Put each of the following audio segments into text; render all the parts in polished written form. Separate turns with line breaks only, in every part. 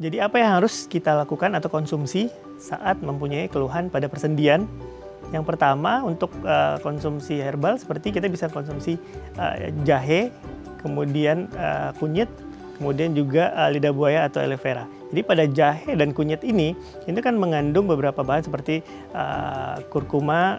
Jadi apa yang harus kita lakukan atau konsumsi saat mempunyai keluhan pada persendian? Yang pertama untuk konsumsi herbal seperti kita bisa konsumsi jahe, kemudian kunyit, kemudian juga lidah buaya atau aloe vera. Jadi pada jahe dan kunyit ini kan mengandung beberapa bahan seperti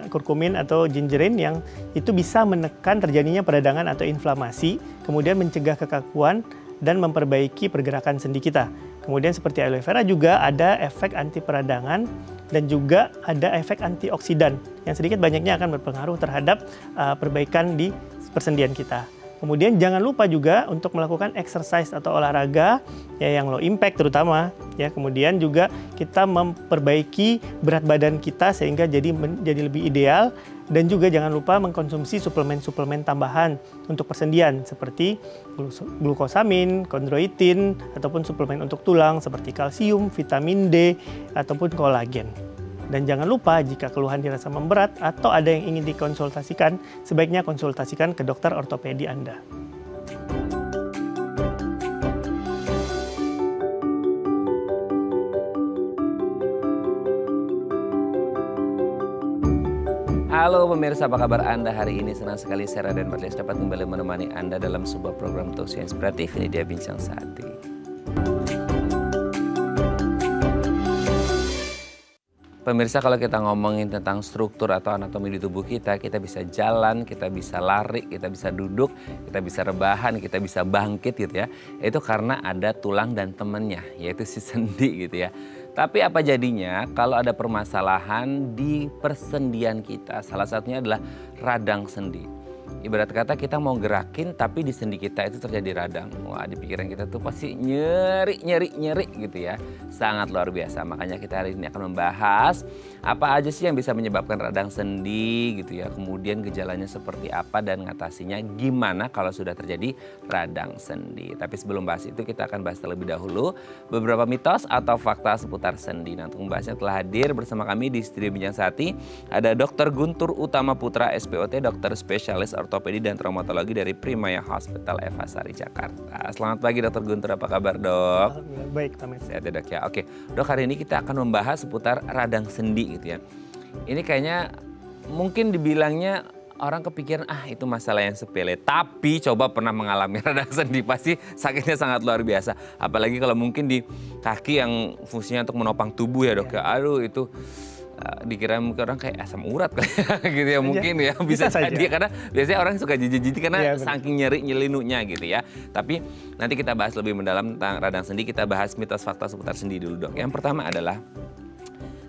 kurkumin atau gingerin yang itu bisa menekan terjadinya peradangan atau inflamasi, kemudian mencegah kekakuan dan memperbaiki pergerakan sendi kita. Kemudian seperti aloe vera juga ada efek anti peradangan dan juga ada efek antioksidan yang sedikit banyaknya akan berpengaruh terhadap perbaikan di persendian kita. Kemudian jangan lupa juga untuk melakukan exercise atau olahraga ya yang low impact terutama ya. Kemudian juga kita memperbaiki berat badan kita sehingga jadi lebih ideal, dan juga jangan lupa mengkonsumsi suplemen-suplemen tambahan untuk persendian seperti glukosamin, kondroitin ataupun suplemen untuk tulang seperti kalsium, vitamin D ataupun kolagen. Dan jangan lupa jika keluhan dirasa memberat atau ada yang ingin dikonsultasikan, sebaiknya konsultasikan ke dokter ortopedi Anda.
Halo pemirsa, apa kabar Anda hari ini? Senang sekali saya Raden Marlies dapat kembali menemani Anda dalam sebuah program talkshow inspiratif. Ini dia Bincang Sehati. Pemirsa, kalau kita ngomongin tentang struktur atau anatomi di tubuh kita bisa jalan, kita bisa lari, kita bisa duduk, kita bisa rebahan, kita bisa bangkit gitu ya. Itu karena ada tulang dan temennya, yaitu si sendi gitu ya. Tapi apa jadinya kalau ada permasalahan di persendian kita? Salah satunya adalah radang sendi. Ibarat kata kita mau gerakin tapi di sendi kita itu terjadi radang. Wah, di pikiran kita tuh pasti nyeri gitu ya. Sangat luar biasa. Makanya kita hari ini akan membahas apa aja sih yang bisa menyebabkan radang sendi gitu ya. Kemudian gejalanya seperti apa dan ngatasinya gimana kalau sudah terjadi radang sendi. Tapi sebelum bahas itu kita akan bahas terlebih dahulu beberapa mitos atau fakta seputar sendi. Nah, untuk membahasnya telah hadir bersama kami di studio Bincang Sehati ada Dr. Guntur Utama Putra SPOT, dokter spesialis ortopedi dan traumatologi dari Primaya Hospital Evasari Jakarta. Selamat pagi Dr. Guntur, apa kabar dok?
Baik, Tamir.
Sehat ya dok ya. Oke, dok, hari ini kita akan membahas seputar radang sendi gitu ya. Ini kayaknya mungkin dibilangnya orang kepikiran itu masalah yang sepele. Tapi coba pernah mengalami radang sendi pasti sakitnya sangat luar biasa. Apalagi kalau mungkin di kaki yang fungsinya untuk menopang tubuh ya dok ya. Aduh itu dikira mungkin orang kayak asam urat kali gitu ya, mungkin ya bisa jadi karena biasanya orang suka jijik-jijik karena saking nyeri nyelinunya gitu ya. Tapi nanti kita bahas lebih mendalam tentang radang sendi, kita bahas mitos fakta seputar sendi dulu dok. Yang pertama adalah,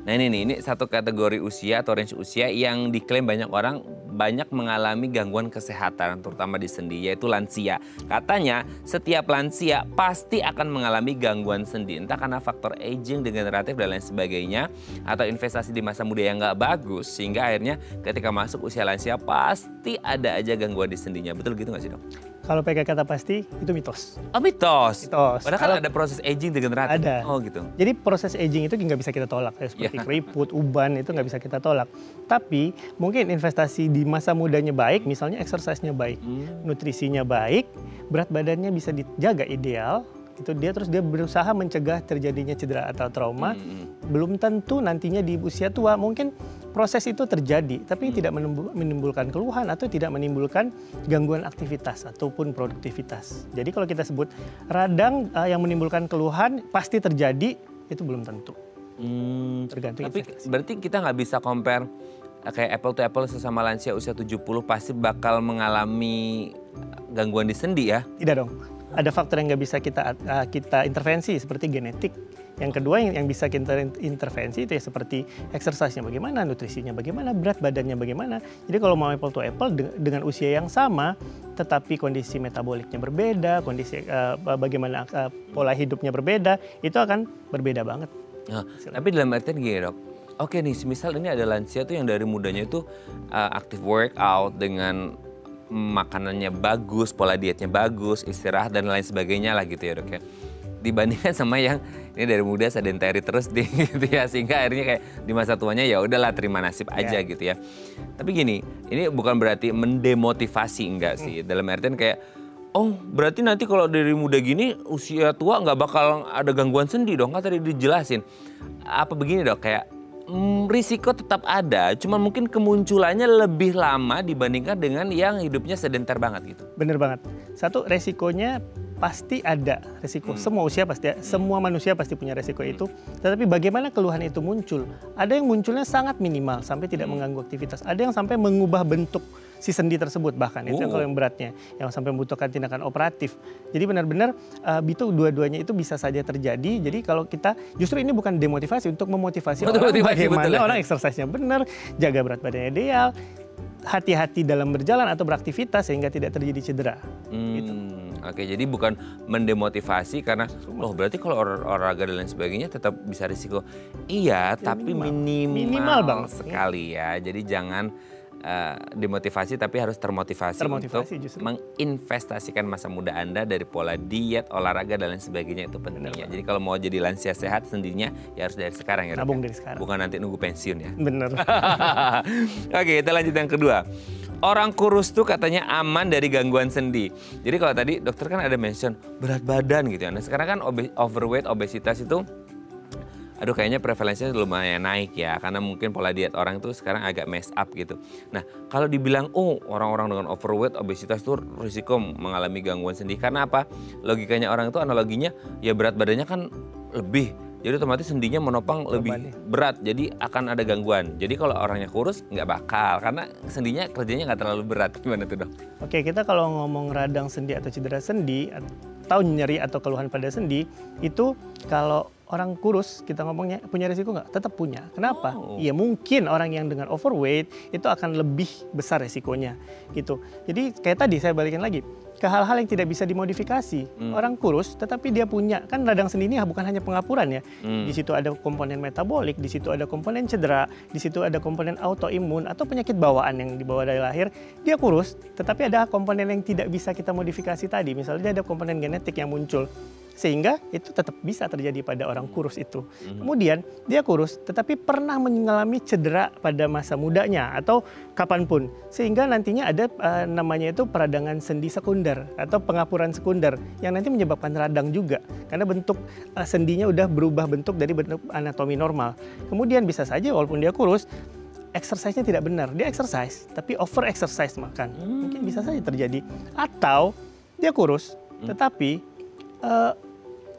nah ini satu kategori usia atau range usia yang diklaim banyak orang banyak mengalami gangguan kesehatan terutama di sendi, yaitu lansia. Katanya setiap lansia pasti akan mengalami gangguan sendi, entah karena faktor aging, degeneratif dan lain sebagainya, atau investasi di masa muda yang nggak bagus sehingga akhirnya ketika masuk usia lansia pasti ada aja gangguan di sendinya. Betul gitu nggak sih dok?
Kalau pakai kata pasti itu mitos.
Oh mitos?
Mitos.
Padahal kan ada proses aging degeneratif.
Ada.
Oh gitu.
Jadi proses aging itu nggak bisa kita tolak ya, seperti keriput, uban itu nggak bisa kita tolak. Tapi mungkin investasi di masa mudanya baik, misalnya exercise-nya baik, nutrisinya baik, berat badannya bisa dijaga ideal. Itu dia berusaha mencegah terjadinya cedera atau trauma. Belum tentu nantinya di usia tua mungkin proses itu terjadi, tapi tidak menimbulkan keluhan atau tidak menimbulkan gangguan aktivitas ataupun produktivitas. Jadi kalau kita sebut radang yang menimbulkan keluhan pasti terjadi, itu belum tentu. Tergantung
tapi
investasi.
berarti kita nggak bisa compare kayak apple to apple sesama lansia usia 70 pasti bakal mengalami gangguan di sendi ya?
Tidak dong. Ada faktor yang nggak bisa kita intervensi seperti genetik. Yang kedua yang bisa kita intervensi itu ya seperti exercise-nya bagaimana, nutrisinya bagaimana, berat badannya bagaimana. Jadi kalau mau apple to apple dengan usia yang sama, tetapi kondisi metaboliknya berbeda, kondisi bagaimana pola hidupnya berbeda, itu akan berbeda banget.
Nah, tapi dalam artian gini dok, oke nih, misal ini ada lansia tuh yang dari mudanya itu aktif workout dengan makanannya bagus, pola dietnya bagus, istirahat dan lain sebagainya lah gitu ya dok ya. Dibandingkan sama yang ini dari muda sedentary terus gitu ya, sehingga akhirnya kayak di masa tuanya ya udahlah terima nasib aja gitu ya. Tapi gini, ini bukan berarti mendemotivasi enggak sih, dalam artian kayak Oh, berarti nanti kalau dari muda gini, usia tua nggak bakal ada gangguan sendi dong? Kan tadi dijelasin. Apa begini dok, kayak risiko tetap ada, cuman mungkin kemunculannya lebih lama dibandingkan dengan yang hidupnya sedentar banget gitu.
Bener banget. Satu, resikonya pasti ada resiko. Semua usia pasti, semua manusia pasti punya resiko itu. Tetapi bagaimana keluhan itu muncul? Ada yang munculnya sangat minimal sampai tidak mengganggu aktivitas. Ada yang sampai mengubah bentuk si sendi tersebut bahkan. Itu yang kalau yang beratnya, yang sampai membutuhkan tindakan operatif. Jadi benar-benar itu dua-duanya itu bisa saja terjadi. Jadi kalau kita justru ini bukan demotivasi, untuk memotivasi orang bagaimana orang exercise-nya benar, jaga berat badannya ideal, hati-hati dalam berjalan atau beraktivitas sehingga tidak terjadi cedera. Gitu.
Oke, jadi bukan mendemotivasi karena berarti kalau olahraga dan lain sebagainya tetap bisa risiko. Iya, ya, tapi minimal
banget
sekali ya. Jadi jangan demotivasi tapi harus termotivasi untuk
justru
menginvestasikan masa muda Anda dari pola diet, olahraga dan lain sebagainya itu pentingnya. Jadi kalau mau jadi lansia sehat sendinya ya harus dari sekarang ya.
Nabung dari sekarang.
Bukan nanti nunggu pensiun ya.
Bener.
Oke, kita lanjut yang kedua. Orang kurus tuh katanya aman dari gangguan sendi. Jadi kalau tadi dokter kan ada mention berat badan gitu ya. Nah sekarang kan overweight, obesitas itu kayaknya prevalensinya lumayan naik ya. Karena mungkin pola diet orang tuh sekarang agak mess up gitu. Nah kalau dibilang orang-orang dengan overweight, obesitas tuh risiko mengalami gangguan sendi. Karena apa? Logikanya orang itu analoginya ya berat badannya kan lebih. Jadi otomatis sendinya menopang lebih berat, jadi akan ada gangguan. Jadi kalau orangnya kurus nggak bakal, karena sendinya kerjanya nggak terlalu berat. Gimana tuh dok?
Oke, kita kalau ngomong radang sendi atau cedera sendi, atau nyeri atau keluhan pada sendi, itu kalau orang kurus kita ngomongnya punya risiko nggak? Tetap punya. Kenapa? Ya mungkin orang yang dengan overweight itu akan lebih besar risikonya gitu. Jadi kayak tadi saya balikin lagi ke hal-hal yang tidak bisa dimodifikasi. Orang kurus tetapi dia punya, kan radang sendi ini bukan hanya pengapuran ya. Di situ ada komponen metabolik, di situ ada komponen cedera, di situ ada komponen autoimun atau penyakit bawaan yang dibawa dari lahir. Dia kurus tetapi ada komponen yang tidak bisa kita modifikasi tadi. Misalnya ada komponen genetik yang muncul. Sehingga itu tetap bisa terjadi pada orang kurus itu. Kemudian dia kurus tetapi pernah mengalami cedera pada masa mudanya atau kapanpun. Sehingga nantinya ada namanya itu peradangan sendi sekunder atau pengapuran sekunder yang nanti menyebabkan radang juga. Karena bentuk sendinya udah berubah bentuk dari bentuk anatomi normal. Kemudian bisa saja walaupun dia kurus, exercise-nya tidak benar. Dia exercise tapi over exercise makan. Mungkin bisa saja terjadi. Atau dia kurus tetapi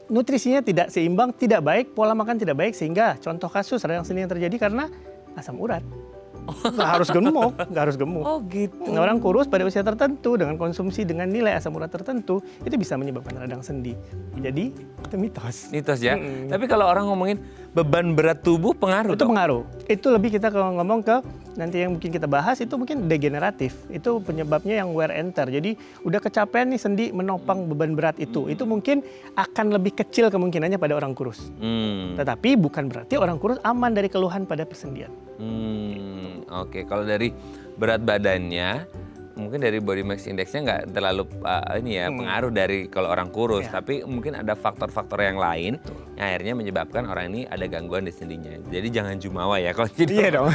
nutrisinya tidak seimbang, tidak baik, pola makan tidak baik, sehingga contoh kasus radang sendi yang terjadi karena asam urat. Nggak harus gemuk, nggak harus gemuk.
Oh gitu.
Nah, orang kurus pada usia tertentu dengan konsumsi dengan nilai asam urat tertentu itu bisa menyebabkan radang sendi. Jadi itu mitos.
Mitos ya. Tapi kalau orang ngomongin beban berat tubuh pengaruh.
Itu pengaruh. Itu lebih kita kalau ngomong ke nanti yang mungkin kita bahas itu mungkin degeneratif. Itu penyebabnya yang wear and tear. Jadi udah kecapean nih sendi menopang beban berat itu. Itu mungkin akan lebih kecil kemungkinannya pada orang kurus. Tetapi bukan berarti orang kurus aman dari keluhan pada persendian.
Oke, kalau dari berat badannya, mungkin dari body mass indexnya nggak terlalu pengaruh dari kalau orang kurus, tapi mungkin ada faktor-faktor yang lain yang akhirnya menyebabkan orang ini ada gangguan di sendinya. Jadi jangan jumawa ya kalau jadi.
Iya dong.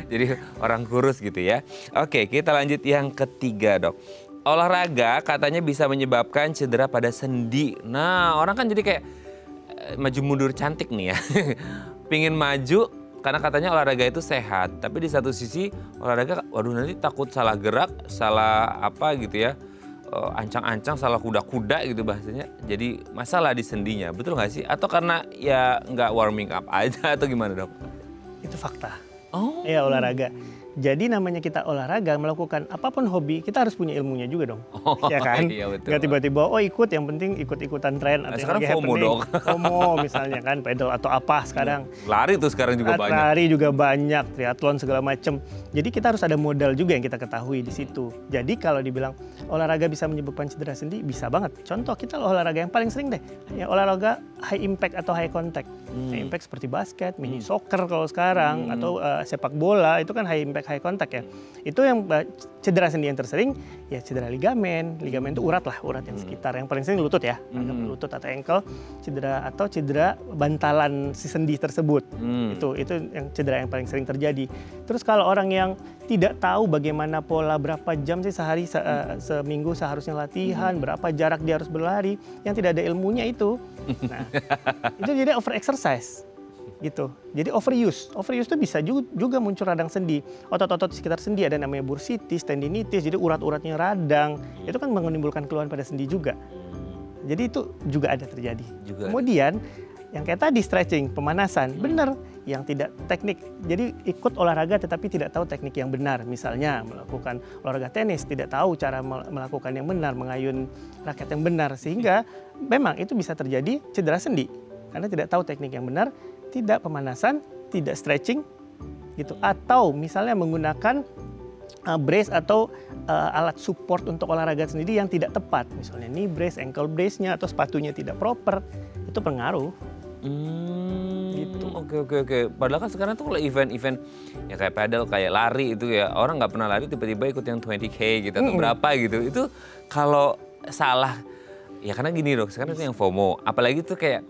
Jadi orang kurus gitu ya. Oke, kita lanjut yang ketiga dok. Olahraga katanya bisa menyebabkan cedera pada sendi. Nah, orang kan jadi kayak maju mundur cantik nih ya. Pingin maju. Karena katanya olahraga itu sehat, tapi di satu sisi olahraga, waduh nanti takut salah gerak, salah apa gitu ya, ancang-ancang, salah kuda-kuda gitu bahasanya. Jadi masalah di sendinya, betul nggak sih? Atau karena ya nggak warming up aja atau gimana dok?
Itu fakta. Ya olahraga. Jadi namanya kita olahraga, melakukan apapun hobi, kita harus punya ilmunya juga dong. Ya kan?
Iya, betul.
Nggak tiba-tiba, ikut, yang penting ikut-ikutan tren.
Nah,
atau
sekarang
yang
FOMO dong.
FOMO misalnya kan, pedal atau apa sekarang.
Lari tuh sekarang juga banyak.
Lari juga banyak, triathlon segala macam. Jadi kita harus ada modal juga yang kita ketahui di situ. Jadi kalau dibilang olahraga bisa menyebabkan cedera sendi, bisa banget. Contoh kita olahraga yang paling sering deh, ya olahraga high impact atau high contact. High impact seperti basket, mini soccer kalau sekarang, atau sepak bola, itu kan high impact high contact ya. Itu yang cedera sendi yang tersering ya cedera ligamen. Ligamen itu urat yang sekitar. Yang paling sering lutut ya, lutut atau ankle, cedera bantalan si sendi tersebut. Itu yang cedera yang paling sering terjadi. Terus kalau orang yang tidak tahu bagaimana pola berapa jam sih sehari seminggu seharusnya latihan, berapa jarak dia harus berlari, yang tidak ada ilmunya itu. Nah, itu jadi over exercise gitu. Jadi overuse itu bisa juga muncul radang sendi. Otot-otot di sekitar sendi ada namanya bursitis, tendinitis, jadi urat-uratnya radang. Itu kan menimbulkan keluhan pada sendi juga. Jadi itu juga ada terjadi. Kemudian yang kayak tadi stretching, pemanasan, benar. Yang tidak teknik, jadi ikut olahraga tetapi tidak tahu teknik yang benar. Misalnya melakukan olahraga tenis, tidak tahu cara melakukan yang benar, mengayun raket yang benar. Sehingga memang itu bisa terjadi cedera sendi. Karena tidak tahu teknik yang benar, tidak pemanasan, tidak stretching, gitu. Atau misalnya menggunakan brace atau alat support untuk olahraga sendiri yang tidak tepat. Misalnya knee brace, ankle brace-nya atau sepatunya tidak proper, itu pengaruh. Gitu.
Oke. Padahal kan sekarang tuh kalau event-event ya kayak padel, kayak lari itu ya, orang nggak pernah lari tiba-tiba ikut yang 20K gitu atau berapa gitu. Itu kalau salah, ya karena gini dong, sekarang itu yang FOMO. Apalagi tuh kayak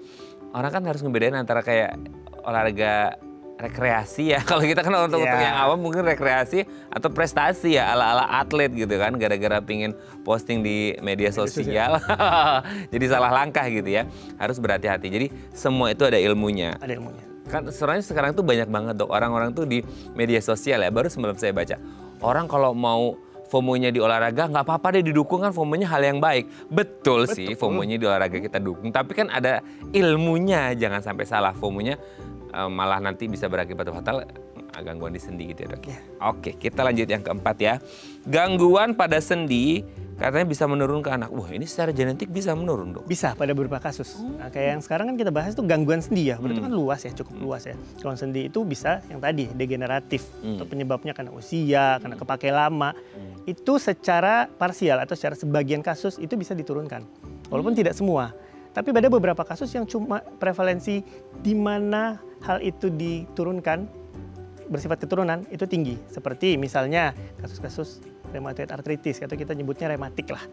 orang kan harus ngebedain antara kayak olahraga rekreasi ya. Kalau kita kan untuk yang awam mungkin rekreasi atau prestasi ya ala-ala atlet gitu kan. Gara-gara pingin posting di media sosial. Jadi salah langkah gitu ya. Harus berhati-hati. Jadi semua itu ada ilmunya.
Ada ilmunya.
Kan sekarang tuh banyak banget dok. Orang-orang tuh di media sosial ya. Baru semalam saya baca. Orang kalau mau FOMO-nya di olahraga nggak apa-apa deh didukung, kan FOMO-nya hal yang baik. Betul sih FOMO-nya di olahraga kita dukung. Tapi kan ada ilmunya. Jangan sampai salah FOMO-nya. Malah nanti bisa berakibat fatal, gangguan di sendi gitu ya dok. Oke, kita lanjut yang keempat ya. Gangguan pada sendi katanya bisa menurun ke anak. Wah, ini secara genetik bisa menurun dok?
Bisa pada beberapa kasus. Nah, kayak yang sekarang kan kita bahas itu gangguan sendi ya. Berarti kan luas ya, cukup luas ya. Gangguan sendi itu bisa yang tadi degeneratif atau penyebabnya karena usia, karena kepakai lama. Itu secara parsial atau secara sebagian kasus itu bisa diturunkan. Walaupun tidak semua. Tapi ada beberapa kasus yang cuma prevalensi di mana hal itu diturunkan, bersifat keturunan, itu tinggi. Seperti misalnya kasus-kasus rheumatoid arthritis, atau kita nyebutnya rematik lah.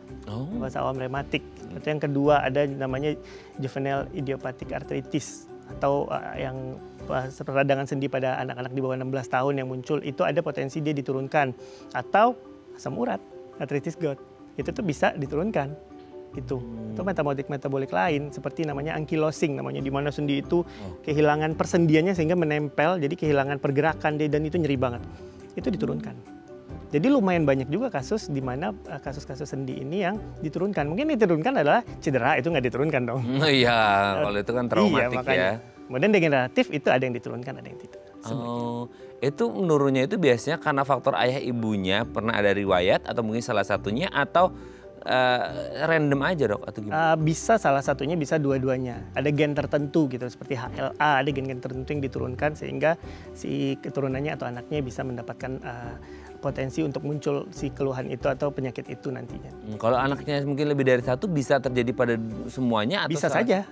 Bahasa awam rematik. Atau yang kedua ada namanya juvenile idiopathic arthritis, atau yang peradangan sendi pada anak-anak di bawah 16 tahun yang muncul, itu ada potensi dia diturunkan. Atau asam urat, arthritis gout, itu tuh bisa diturunkan. Itu metabolik lain seperti namanya ankylosing, namanya di mana sendi itu kehilangan persendiannya sehingga menempel, jadi kehilangan pergerakan dan itu nyeri banget. Itu diturunkan. Jadi lumayan banyak juga kasus di mana kasus-kasus sendi ini yang diturunkan. Mungkin yang diturunkan adalah cedera, itu nggak diturunkan dong.
Iya, kalau itu kan traumatik ya.
Kemudian degeneratif itu ada yang diturunkan, ada yang tidak.
Itu menurunnya itu biasanya karena faktor ayah ibunya pernah ada riwayat atau mungkin salah satunya atau random aja dok atau gimana?
Bisa salah satunya, bisa dua-duanya. Ada gen tertentu gitu seperti HLA, ada gen-gen tertentu yang diturunkan sehingga si keturunannya atau anaknya bisa mendapatkan potensi untuk muncul si keluhan itu atau penyakit itu nantinya.
Kalau anaknya mungkin lebih dari satu bisa terjadi pada semuanya atau
bisa saja.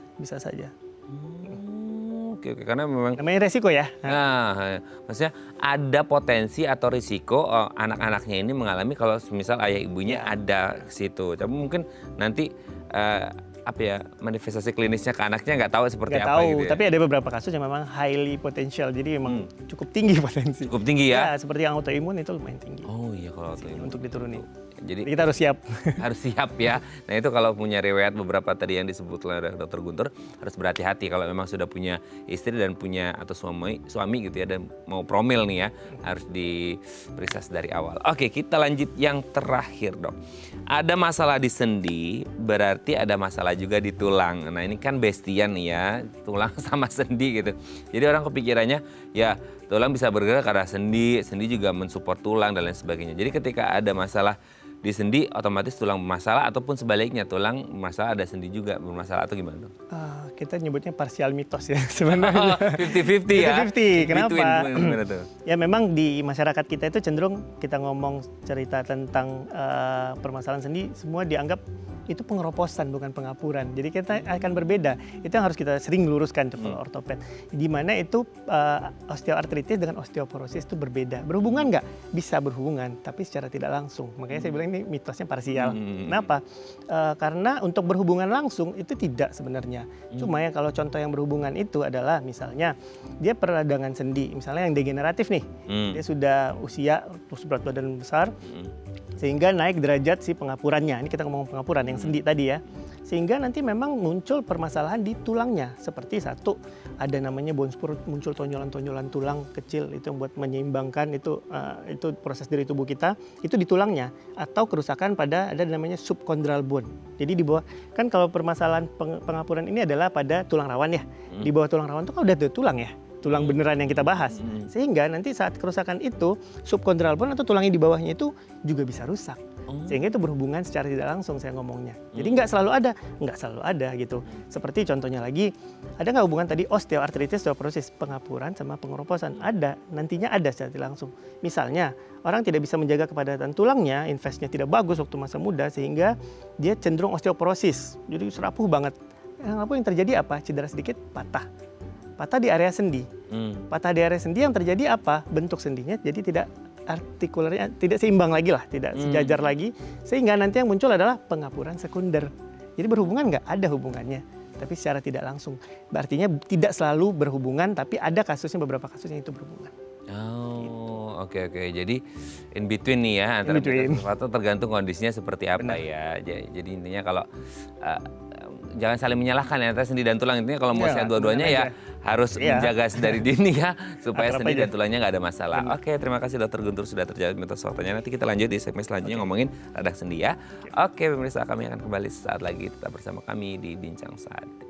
Oke, karena memang
namanya resiko ya.
Nah, maksudnya ada potensi atau risiko anak-anaknya ini mengalami kalau misal ayah ibunya ada situ. Tapi mungkin nanti manifestasi klinisnya ke anaknya nggak tahu seperti apa gitu ya.
Tapi ada beberapa kasus yang memang highly potential, jadi memang cukup tinggi potensi.
Cukup tinggi ya?
Seperti yang autoimun itu lumayan tinggi.
Oh iya, kalau autoimun
untuk diturunin.
Jadi
kita harus siap.
Harus siap ya. Nah itu kalau punya riwayat beberapa tadi yang disebut oleh Dr. Guntur, harus berhati-hati kalau memang sudah punya istri dan punya atau suami gitu ya, dan mau promil nih ya, harus diperiksa dari awal. Oke, kita lanjut yang terakhir dok. Ada masalah di sendi, berarti ada masalah juga di tulang. Nah ini kan bestian nih ya, tulang sama sendi gitu. Jadi orang kepikirannya ya tulang bisa bergerak karena sendi juga mensupport tulang dan lain sebagainya. Jadi ketika ada masalah di sendi otomatis tulang bermasalah ataupun sebaliknya tulang bermasalah ada sendi juga bermasalah atau gimana dok?
Kita nyebutnya partial mitos ya sebenarnya.
50-50 ya?
50-50, kenapa?
Gimana tuh?
Ya memang di masyarakat kita itu cenderung kita ngomong cerita tentang permasalahan sendi, semua dianggap itu pengeroposan bukan pengapuran. Jadi kita akan berbeda. Itu yang harus kita sering luruskan tuh kalau ortoped. Di mana itu osteoartritis dengan osteoporosis itu berbeda. Berhubungan nggak? Bisa berhubungan, tapi secara tidak langsung. Makanya saya bilang ini mitosnya parsial. Kenapa? Karena untuk berhubungan langsung itu tidak sebenarnya. Cuma ya kalau contoh yang berhubungan itu adalah misalnya dia peradangan sendi, misalnya yang degeneratif nih. Dia sudah usia terus berat badan besar. Sehingga naik derajat si pengapurannya. Ini kita ngomong pengapuran yang sendi tadi ya. Sehingga nanti memang muncul permasalahan di tulangnya. Seperti satu, ada namanya bone spur, muncul tonjolan-tonjolan tulang kecil itu yang buat menyeimbangkan itu proses dari tubuh kita, itu di tulangnya. Atau kerusakan pada ada namanya subchondral bone. Jadi di bawah, kan kalau permasalahan pengapuran ini adalah pada tulang rawan ya. Di bawah tulang rawan itu kan udah ada tulang ya. Tulang beneran yang kita bahas. Sehingga nanti saat kerusakan itu, subchondral bone atau tulangnya di bawahnya itu juga bisa rusak. Sehingga itu berhubungan secara tidak langsung saya ngomongnya. Jadi nggak selalu ada gitu. Seperti contohnya lagi, ada nggak hubungan tadi osteoartritis, osteoporosis, pengapuran sama pengeroposan? Ada, nantinya ada secara tidak langsung. Misalnya, orang tidak bisa menjaga kepadatan tulangnya, investnya tidak bagus waktu masa muda, sehingga dia cenderung osteoporosis. Jadi serapuh banget. Yang terjadi apa? Cedera sedikit, patah di area sendi. Patah di area sendi yang terjadi apa? Bentuk sendinya jadi tidak artikulernya, tidak seimbang lagi lah, tidak sejajar lagi. Sehingga nanti yang muncul adalah pengapuran sekunder. Jadi berhubungan nggak? Ada hubungannya. Tapi secara tidak langsung. Artinya tidak selalu berhubungan, tapi ada kasusnya, beberapa kasusnya itu berhubungan.
Oh, oke. Jadi in between nih ya, antara sesuatu tergantung kondisinya seperti apa. Benar. Ya. Jadi intinya kalau jangan saling menyalahkan ya antara sendi dan tulang. Intinya kalau mau sehat dua-duanya ya harus menjaga dari dini ya supaya sendi dan tulangnya nggak ada masalah. Oke, terima kasih Dokter Guntur sudah terjawab mitos waktunya. Nanti kita lanjut di segmen selanjutnya ngomongin radang sendi ya. Oke, pemirsa, kami akan kembali sesaat lagi, tetap bersama kami di Bincang Sehati.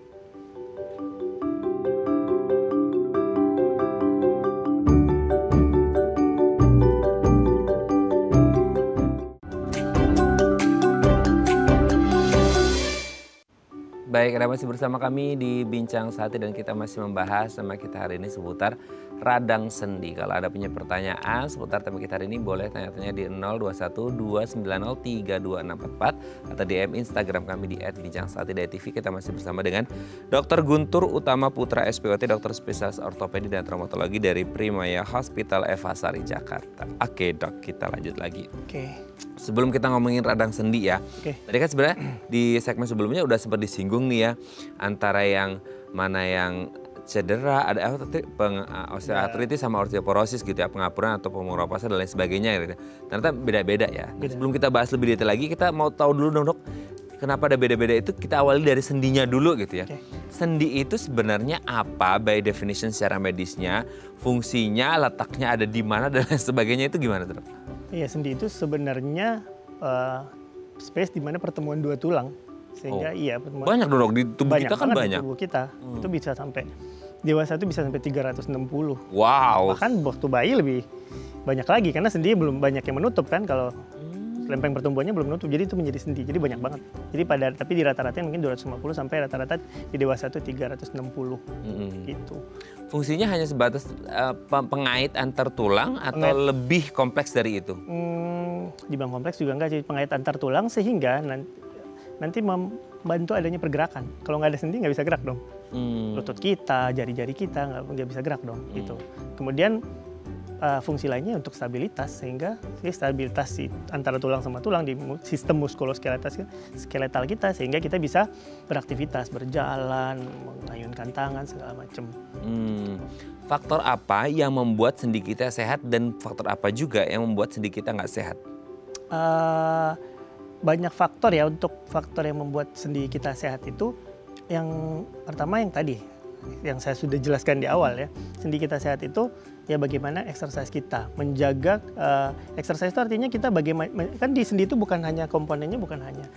Baik, Anda masih bersama kami di Bincang Sehati dan kita masih membahas sama kita hari ini seputar radang sendi. Kalau Anda punya pertanyaan seputar tema kita hari ini boleh tanya-tanya di 0212903244 atau DM Instagram kami di @bincangsehatitv. Kita masih bersama dengan Dr. Guntur Utama Putra SPOT, dokter spesialis ortopedi dan traumatologi dari Primaya Hospital Eva Sari Jakarta. Oke, Dok, kita lanjut lagi. Sebelum kita ngomongin radang sendi ya, tadi kan sebenarnya di segmen sebelumnya udah sempat disinggung nih ya, antara yang mana yang cedera, ada osteoartritis sama osteoporosis gitu ya, pengapuran atau pengeroposan dan lain sebagainya gitu. Ternyata beda-beda ya. Nah, sebelum kita bahas lebih detail lagi, kita mau tahu dulu dong, Dok, kenapa ada beda-beda itu? Kita awali dari sendinya dulu gitu ya. Sendi itu sebenarnya apa by definition secara medisnya, fungsinya, letaknya ada di mana dan lain sebagainya, itu gimana, Dok? Iya, sendi itu sebenarnya space di mana pertemuan dua tulang. Sehingga banyak dong di tubuh kita kan banyak. Di tubuh kita itu bisa sampai dewasa itu bisa sampai 360. Wow. Bahkan waktu bayi lebih banyak lagi karena sendi belum banyak yang menutup kan, kalau lempeng pertumbuhannya belum menutup, jadi itu menjadi sendi. Jadi banyak banget. Jadi tapi di rata-rata mungkin 250 sampai rata-rata di dewasa itu 360 gitu. Fungsinya hanya sebatas pengait antar tulang atau lebih kompleks dari itu? Dibilang kompleks juga enggak sih, pengait antar tulang sehingga nanti membantu adanya pergerakan. Kalau nggak ada sendi nggak bisa gerak dong. Lutut kita, jari-jari kita nggak bisa gerak dong. Gitu. Kemudian fungsi lainnya untuk stabilitas, sehingga stabilitas antara tulang sama tulang di sistem muskuloskeletal kita, sehingga kita bisa beraktivitas, berjalan, mengayunkan tangan, segala macam. Faktor apa yang membuat sendi kita sehat dan faktor apa juga yang membuat sendi kita nggak sehat? Banyak faktor ya untuk faktor yang membuat sendi kita sehat itu. Yang pertama yang tadi, yang saya sudah jelaskan di awal ya. Sendi kita sehat itu ya bagaimana exercise kita. Menjaga exercise itu artinya kita bagaimana, kan di sendi itu bukan hanya komponennya, bukan hanya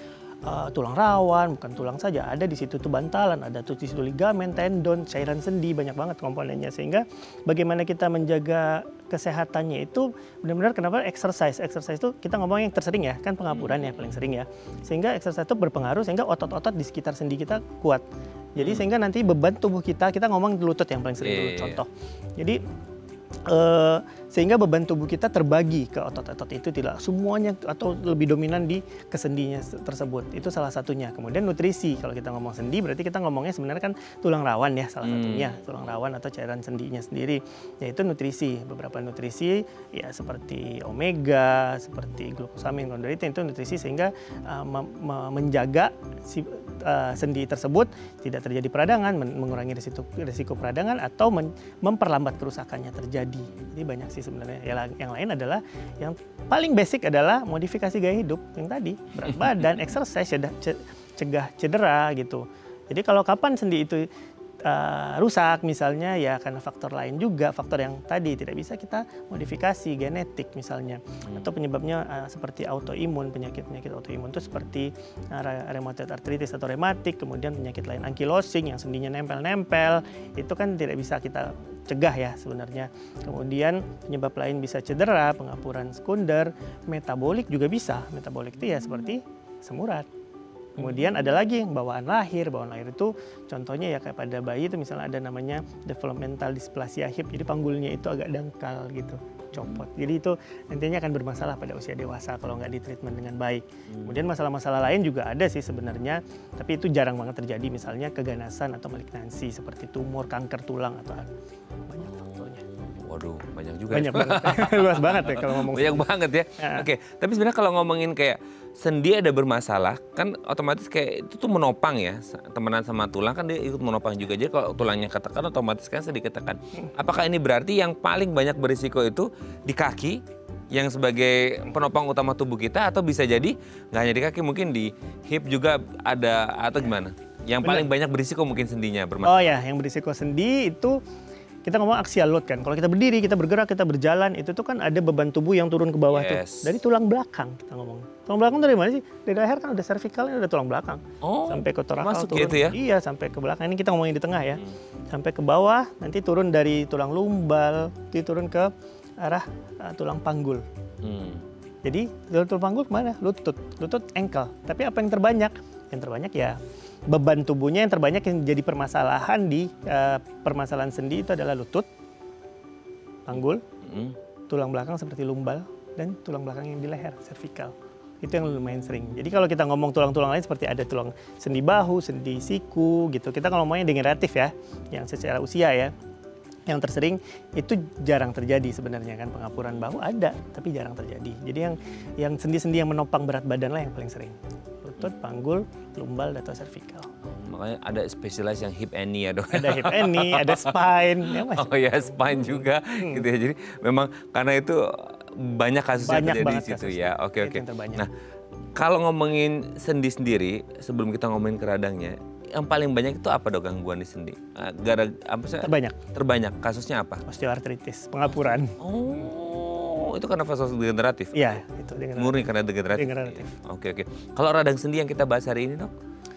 tulang rawan, bukan tulang saja, ada di situ tuh bantalan, ada tuh di situ ligamen, tendon, cairan sendi, banyak banget komponennya. Sehingga bagaimana kita menjaga kesehatannya itu benar-benar kenapa exercise itu kita ngomong yang tersering ya, kan pengapuran ya paling sering ya. Sehingga exercise itu berpengaruh sehingga otot-otot di sekitar sendi kita kuat. Jadi sehingga nanti beban tubuh kita ngomong lutut yang paling sering dulu contoh. Jadi sehingga beban tubuh kita terbagi ke otot-otot itu, tidak semuanya atau lebih dominan di kesendinya tersebut. Itu salah satunya. Kemudian nutrisi, kalau kita ngomong sendi berarti kita ngomongnya sebenarnya kan tulang rawan ya salah satunya, tulang rawan atau cairan sendinya sendiri, yaitu nutrisi. Beberapa nutrisi ya seperti omega, seperti glukosamin, kondroitin, itu nutrisi sehingga menjaga sendi tersebut tidak terjadi peradangan, mengurangi risiko peradangan atau memperlambat kerusakannya terjadi. Jadi banyak sih sebenarnya. Yang lain adalah yang paling basic adalah modifikasi gaya hidup yang tadi, berat badan, exercise, cegah cedera gitu. Jadi kalau kapan sendi itu rusak misalnya ya karena faktor lain juga, faktor yang tadi tidak bisa kita modifikasi, genetik misalnya, atau penyebabnya seperti autoimun, penyakit autoimun itu seperti rheumatoid arthritis atau rematik, kemudian penyakit lain ankylosing yang sendinya nempel-nempel, itu kan tidak bisa kita cegah ya sebenarnya. Kemudian penyebab lain bisa cedera, pengapuran sekunder, metabolik juga bisa. Metabolik itu ya seperti asam urat. Kemudian ada lagi yang bawaan lahir itu contohnya ya kayak pada bayi itu misalnya ada namanya developmental dysplasia hip, jadi panggulnya itu agak dangkal gitu, copot. Jadi itu nantinya akan bermasalah pada usia dewasa kalau nggak ditreatment dengan baik. Kemudian masalah-masalah lain juga ada sih sebenarnya, tapi itu jarang banget terjadi, misalnya keganasan atau malignansi seperti tumor, kanker tulang atau banyak faktornya.
Waduh, banyak juga.
Banyak banget, luas banget ya kalau ngomong.
Banyak banget ya. Oke, tapi sebenarnya kalau ngomongin kayak sendi ada bermasalah, kan otomatis kayak itu tuh menopang ya, temenan sama tulang kan dia ikut menopang juga. Jadi kalau tulangnya ketekan otomatis kan sendi ketekan. Apakah ini berarti yang paling banyak berisiko itu di kaki yang sebagai penopang utama tubuh kita, atau bisa jadi nggak hanya di kaki, mungkin di hip juga ada, atau gimana? Yang paling banyak berisiko mungkin sendinya bermasalah.
Oh ya, yang berisiko sendi itu kita ngomong axial load kan. Kalau kita berdiri, kita bergerak, kita berjalan, itu tuh kan ada beban tubuh yang turun ke bawah tuh. Dari tulang belakang kita ngomong. Tulang belakang dari mana sih? Dari leher kan udah cervicalnya udah tulang belakang.
Oh,
sampai ke torakal
masuk
turun.
gitu ya?
Iya, sampai ke belakang. Ini kita ngomongin di tengah ya. Sampai ke bawah, nanti turun dari tulang lumbal, nanti turun ke arah tulang panggul. Jadi tulang panggul kemana? Lutut, ankle. Tapi apa yang terbanyak? Yang terbanyak ya beban tubuhnya yang terbanyak yang jadi permasalahan di permasalahan sendi itu adalah lutut, panggul, tulang belakang seperti lumbal, dan tulang belakang yang di leher, cervical. Itu yang lumayan sering. Jadi kalau kita ngomong tulang-tulang lain seperti ada tulang sendi bahu, sendi siku gitu. Kita kalau ngomongnya degeneratif ya, yang secara usia ya. Yang tersering itu jarang terjadi sebenarnya kan, pengapuran bahu ada tapi jarang terjadi. Jadi yang sendi-sendi yang menopang berat badan lah yang paling sering. Lutut, panggul, lumbal, atau cervical.
Makanya ada spesialis yang hip and knee ya dok.
Ada hip and knee, ada spine. Ya,
oh ya spine juga gitu ya. Jadi memang karena itu banyak kasus yang terjadi di situ ya. Oke. Nah kalau ngomongin sendi sendiri, sebelum kita ngomongin ke radangnya, yang paling banyak itu apa dok gangguan di sendi? Terbanyak. Kasusnya apa?
Osteoartritis, pengapuran.
Oh, itu karena vasos degeneratif?
Iya, itu degeneratif.
Murni karena degeneratif? Oke. Kalau radang sendi yang kita bahas hari ini dok?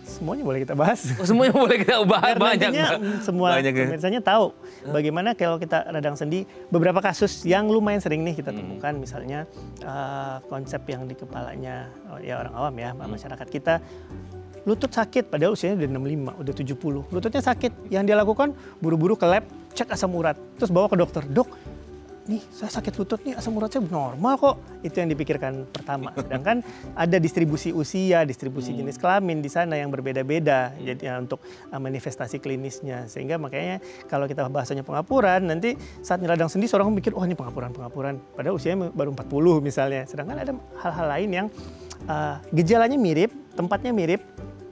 Semuanya boleh kita bahas.
Oh, semuanya boleh kita bahas, banyak.
Semua pemirsanya tahu bagaimana kalau kita radang sendi, beberapa kasus yang lumayan sering nih kita temukan, misalnya konsep yang di kepalanya ya orang awam ya, masyarakat kita, lutut sakit padahal usianya udah 65, udah 70. Lututnya sakit, yang dia lakukan buru-buru ke lab, cek asam urat, terus bawa ke dokter. Dok, nih saya sakit lutut nih, asam urat saya normal kok. Itu yang dipikirkan pertama. Sedangkan ada distribusi usia, distribusi jenis kelamin di sana yang berbeda-beda jadi untuk manifestasi klinisnya. Sehingga makanya kalau kita bahasanya pengapuran, nanti saat radang sendi seorang mikir, oh ini pengapuran. Padahal usianya baru 40 misalnya. Sedangkan ada hal-hal lain yang gejalanya mirip, tempatnya mirip,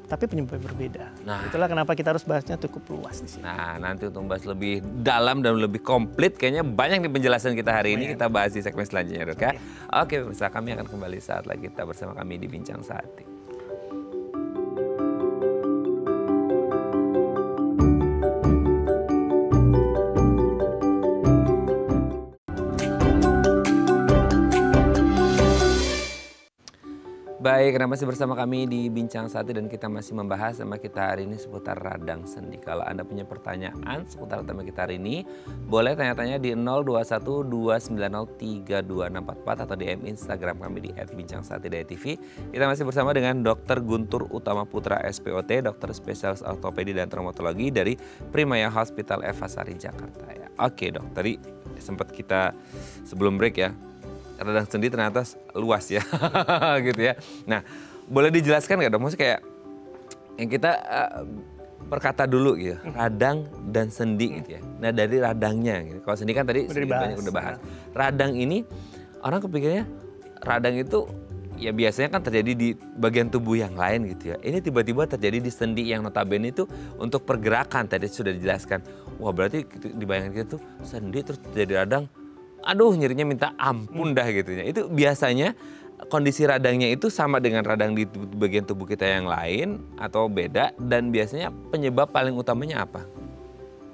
tapi penyebabnya berbeda. Nah, itulah kenapa kita harus bahasnya cukup luas di sini.
Nah, nanti untuk bahas lebih dalam dan lebih komplit, kayaknya banyak di penjelasan kita hari ini. Kita bahas di segmen selanjutnya, dok ya. Oke, pemirsa, kami akan kembali saat lagi kita bersama kami di Bincang Sehati. Baik, Anda masih bersama kami di Bincang Satu dan kita masih membahas tema kita hari ini seputar radang sendi. Kalau Anda punya pertanyaan seputar tema kita hari ini, boleh tanya-tanya di 0212903264 atau DM Instagram kami di @bincang1.tv. Kita masih bersama dengan Dr. Guntur Utama Putra SPOT, dokter spesialis ortopedi dan traumatologi dari Primaya Hospital Eva Sari Jakarta. Ya. Oke dok, tadi sempat kita sebelum break ya. Radang sendi ternyata luas ya, gitu ya. Nah, boleh dijelaskan nggak dok? Maksudnya kayak yang kita perkata dulu gitu, radang dan sendi gitu ya. Nah dari radangnya, gitu. Kalau sendi kan tadi banyak udah bahas. Radang ini orang kepikirnya radang itu ya biasanya kan terjadi di bagian tubuh yang lain gitu ya. Ini tiba-tiba terjadi di sendi yang notabene itu untuk pergerakan tadi sudah dijelaskan. Wah berarti dibayangkan kita tuh sendi terus terjadi radang. Aduh nyerinya minta ampun dah gitu ya. Itu biasanya kondisi radangnya itu sama dengan radang di bagian tubuh kita yang lain atau beda, dan biasanya penyebab paling utamanya apa?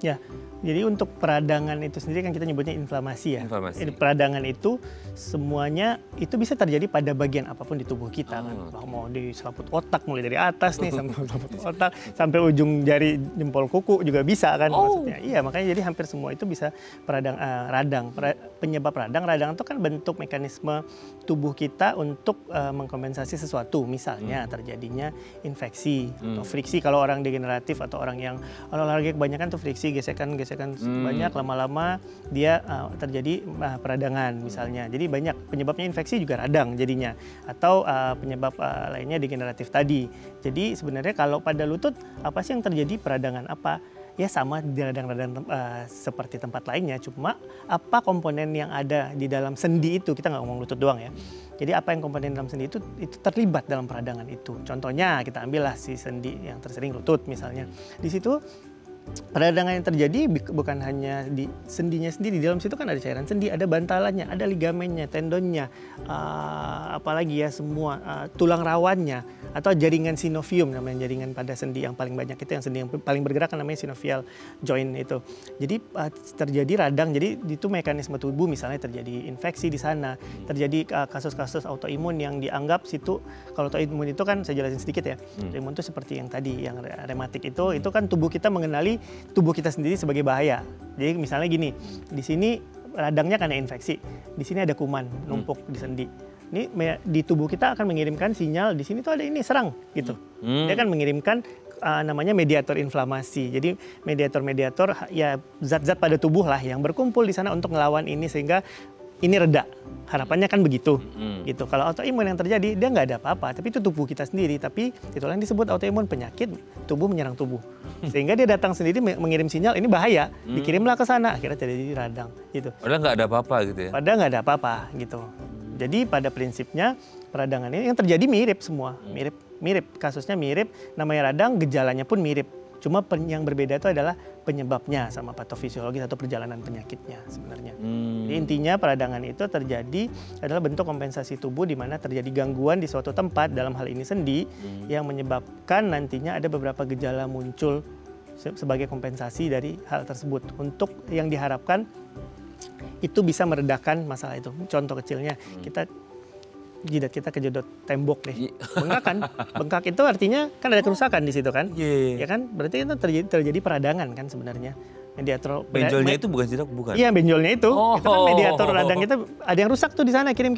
Ya, jadi untuk peradangan itu sendiri kan kita nyebutnya inflamasi ya.
Inflamasi.
Peradangan itu semuanya itu bisa terjadi pada bagian apapun di tubuh kita kan. Mau di selaput otak, mulai dari atas nih sampai selaput otak sampai ujung jari jempol kuku juga bisa kan maksudnya. Iya, makanya jadi hampir semua itu bisa radang. Penyebab radang itu kan bentuk mekanisme tubuh kita untuk mengkompensasi sesuatu. Misalnya terjadinya infeksi atau friksi kalau orang degeneratif atau orang yang olahraga kebanyakan tuh friksi, gesekan banyak, lama-lama dia terjadi peradangan misalnya. Jadi banyak penyebabnya infeksi juga radang jadinya, atau penyebab lainnya degeneratif tadi. Jadi sebenarnya kalau pada lutut apa sih yang terjadi, peradangan apa? Ya sama di radang-radang seperti tempat lainnya, cuma apa komponen yang ada di dalam sendi itu, kita nggak ngomong lutut doang ya. Jadi apa yang komponen dalam sendi itu terlibat dalam peradangan itu. Contohnya kita ambillah si sendi yang tersering lutut misalnya. Di situ peradangan yang terjadi bukan hanya di sendinya sendiri, di dalam situ kan ada cairan sendi, ada bantalannya, ada ligamennya, tendonnya, apalagi ya semua tulang rawannya, atau jaringan sinovium namanya, jaringan pada sendi yang paling banyak itu, yang sendi yang paling bergerak namanya synovial joint itu. Jadi terjadi radang, jadi itu mekanisme tubuh, misalnya terjadi infeksi di sana, terjadi kasus-kasus autoimun yang dianggap situ. Kalau autoimun itu kan saya jelasin sedikit ya, autoimun itu seperti yang tadi, yang rematik itu kan tubuh kita mengenali tubuh kita sendiri sebagai bahaya. Jadi misalnya gini, di sini radangnya karena infeksi, di sini ada kuman numpuk di sendi. Ini di tubuh kita akan mengirimkan sinyal, di sini tuh ada ini, serang gitu. Dia akan mengirimkan namanya mediator inflamasi. Jadi mediator ya zat-zat pada tubuh lah yang berkumpul di sana untuk ngelawan ini sehingga ini reda. Harapannya kan begitu. Gitu. Kalau autoimun yang terjadi dia nggak ada apa-apa, tapi itu tubuh kita sendiri. Tapi itulah yang disebut autoimun, penyakit tubuh menyerang tubuh. Sehingga dia datang sendiri mengirim sinyal ini bahaya, dikirimlah ke sana, akhirnya terjadi radang gitu.
Padahal nggak ada apa-apa gitu ya.
Padahal nggak ada apa-apa gitu. Jadi pada prinsipnya peradangan ini yang terjadi mirip semua, mirip kasusnya mirip, namanya radang, gejalanya pun mirip. Cuma yang berbeda itu adalah penyebabnya sama patofisiologis atau perjalanan penyakitnya sebenarnya. Jadi intinya peradangan itu terjadi adalah bentuk kompensasi tubuh di mana terjadi gangguan di suatu tempat, dalam hal ini sendi, yang menyebabkan nantinya ada beberapa gejala muncul sebagai kompensasi dari hal tersebut. Untuk yang diharapkan itu bisa meredakan masalah itu. Contoh kecilnya, jidat kita kejedot tembok nih, bengkak kan? Bengkak itu artinya kan ada kerusakan di situ kan? Ya kan? Berarti itu terjadi peradangan kan sebenarnya. Mediator
benjolnya itu bukan jidat, bukan?
Iya, benjolnya itu. Itu kan mediator radang kita ada yang rusak tuh di sana, kirim.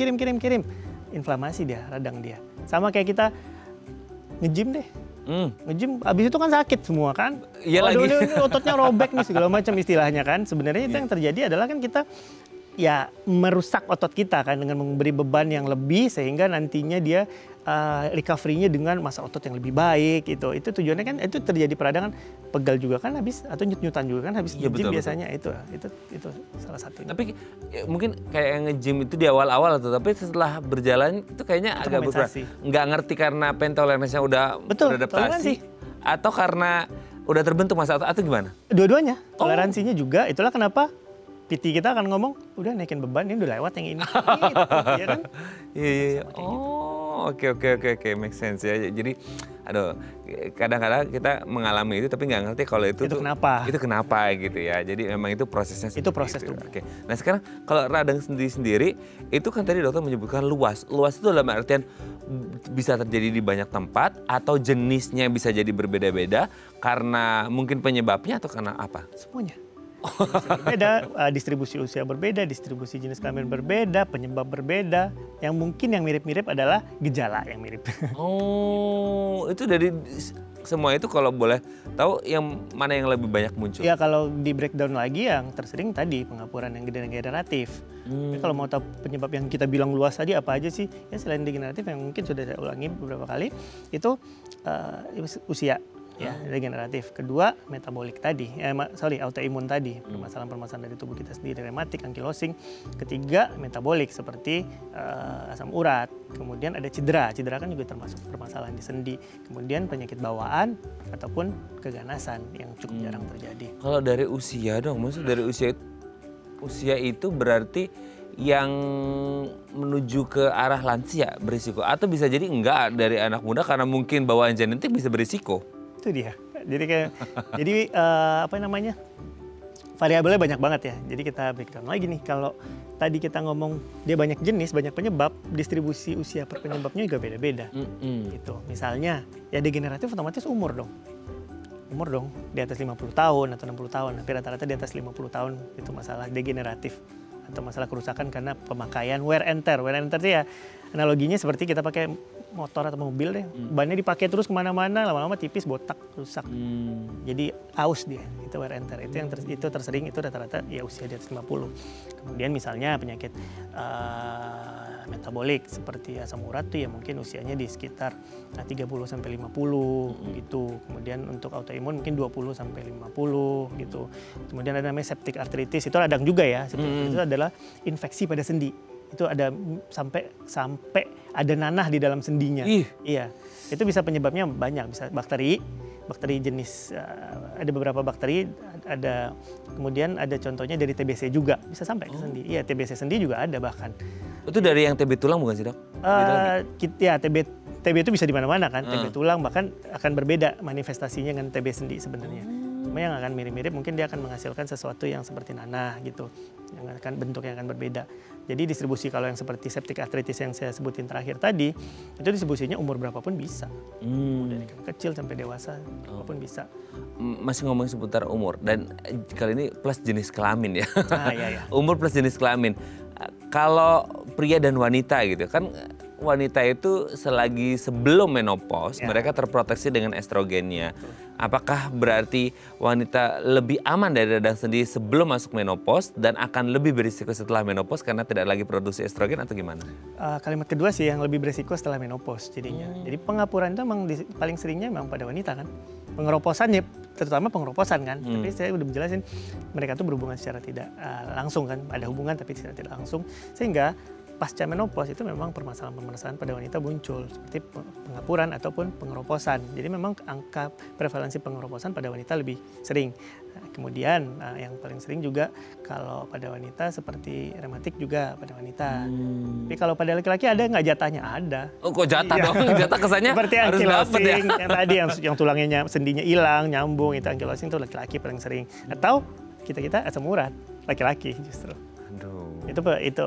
Inflamasi dia, radang dia. Sama kayak kita nge-gym deh. Nge-gym abis itu kan sakit semua kan? Iya lagi. Ototnya robek nih segala macam istilahnya kan. Sebenarnya itu yang terjadi adalah kan kita ya merusak otot kita kan dengan memberi beban yang lebih sehingga nantinya dia recovery-nya dengan massa otot yang lebih baik gitu. Itu tujuannya kan, itu terjadi peradangan, pegal juga kan habis, atau nyut-nyutan juga kan habis nge-gym biasanya. Itu salah satunya. Tapi
ya, mungkin kayak nge-gym itu di awal-awal tuh, tapi setelah berjalan itu kayaknya itu agak berubah. Nggak ngerti karena pentoleransinya udah beradaptasi atau karena udah terbentuk massa otot atau gimana?
Dua-duanya. Toleransinya juga, itulah kenapa PT kita akan ngomong, udah naikin beban, ini udah lewat yang ini. Gitu, ya kan?
Iya. Oke, make sense ya. Jadi, aduh, kadang-kadang kita mengalami itu tapi nggak ngerti kalau itu
kenapa.
Itu kenapa gitu ya. Jadi memang itu prosesnya.
Itu proses
itu.
tubuh.
Oke. Nah sekarang kalau radang sendi sendiri, itu kan tadi dokter menyebutkan luas. Luas itu dalam artian bisa terjadi di banyak tempat atau jenisnya bisa jadi berbeda-beda karena mungkin penyebabnya atau karena apa?
Semuanya. Berbeda, distribusi usia berbeda, distribusi jenis kelamin berbeda, penyebab berbeda. Yang mungkin yang mirip-mirip adalah gejala yang mirip.
Oh, itu dari semua itu kalau boleh tahu yang mana yang lebih banyak muncul?
Ya kalau di breakdown lagi yang tersering tadi pengapuran yang degeneratif. Tapi kalau mau tahu penyebab yang kita bilang luas tadi apa aja sih? Ya selain degeneratif yang mungkin sudah saya ulangi beberapa kali itu usia. Ya, degeneratif. Kedua, metabolik tadi. Autoimun tadi. Permasalahan-permasalahan dari tubuh kita sendiri, rematik, ankilosing. Ketiga, metabolik seperti asam urat. Kemudian ada cedera. Cedera kan juga termasuk permasalahan di sendi. Kemudian penyakit bawaan ataupun keganasan yang cukup jarang terjadi.
Kalau dari usia dong, maksud dari usia itu berarti yang menuju ke arah lansia berisiko atau bisa jadi enggak dari anak muda karena mungkin bawaan genetik bisa berisiko.
Itu dia. Jadi variabelnya banyak banget ya. Jadi kita breakdown lagi nih. Kalau tadi kita ngomong dia banyak jenis, banyak penyebab, distribusi usia per penyebabnya juga beda-beda. Gitu. Misalnya ya degeneratif otomatis umur dong. Di atas 50 tahun atau 60 tahun. Tapi rata-rata di atas 50 tahun itu masalah degeneratif atau masalah kerusakan karena pemakaian wear and tear. Wear and tear itu ya analoginya seperti kita pakai motor atau mobil deh, bannya dipakai terus kemana-mana, lama-lama tipis, botak, rusak. Jadi aus dia, itu wear and tear. Itu tersering, itu rata-rata ya usia di atas 50. Kemudian misalnya penyakit metabolik seperti asam urat tuh ya mungkin usianya di sekitar 30 sampai 50 gitu. Kemudian untuk autoimun mungkin 20 sampai 50 gitu. Kemudian ada namanya septic arthritis, itu radang juga ya. Septic arthritis itu adalah infeksi pada sendi. Itu ada sampai ada nanah di dalam sendinya. Iya, itu bisa penyebabnya banyak, bisa bakteri jenis ada beberapa bakteri, kemudian ada contohnya dari TBC juga bisa sampai ke sendi. Iya, TBC sendi juga ada bahkan.
Itu dari yang TB tulang bukan sih dok?
Ya TB itu bisa di mana-mana kan, TB tulang bahkan akan berbeda manifestasinya dengan TB sendi sebenarnya. Cuma yang akan mirip-mirip mungkin dia akan menghasilkan sesuatu yang seperti nanah gitu, yang akan bentuknya akan berbeda. Jadi distribusi kalau yang seperti septic arthritis yang saya sebutin terakhir tadi, itu distribusinya umur berapapun bisa. Dari kecil sampai dewasa, apapun bisa.
Masih ngomongin seputar umur, dan kali ini plus jenis kelamin ya.
Iya.
Umur plus jenis kelamin. Kalau pria dan wanita gitu kan, wanita itu selagi sebelum menopause mereka terproteksi dengan estrogennya. Apakah berarti wanita lebih aman dari radang sendi sebelum masuk menopause dan akan lebih berisiko setelah menopause karena tidak lagi produksi estrogen atau gimana?
Kalimat kedua sih yang lebih berisiko setelah menopause jadinya. Jadi pengapuran itu memang paling seringnya memang pada wanita kan. Pengeroposan ya terutama pengeroposan kan. Tapi saya udah menjelasin mereka tuh berhubungan secara tidak langsung kan. Ada hubungan tapi secara tidak langsung. Sehingga pasca menopause itu memang permasalahan-permasalahan pada wanita muncul seperti pengapuran ataupun pengeroposan. Jadi memang angka prevalensi pengeroposan pada wanita lebih sering. Kemudian yang paling sering juga kalau pada wanita seperti rematik juga pada wanita. Tapi kalau pada laki-laki ada nggak jatahnya? Ada.
Oh kok jatah dong? Jatah kesannya
seperti
harus dapat ya?
Yang tadi yang tulangnya sendinya hilang, nyambung, itu ankylosing itu laki-laki paling sering. Atau kita asam urat, laki-laki justru.
Aduh.
Itu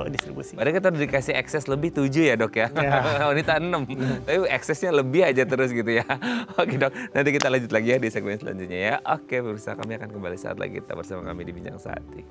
distribusi.
Padahal kita udah dikasih akses lebih 7 ya dok ya, wanita 6. Tapi aksesnya lebih aja terus gitu ya. Oke dok, nanti kita lanjut lagi ya di segmen selanjutnya ya. Oke pemirsa, kami akan kembali saat lagi tetap bersama kami di Bincang Sehati.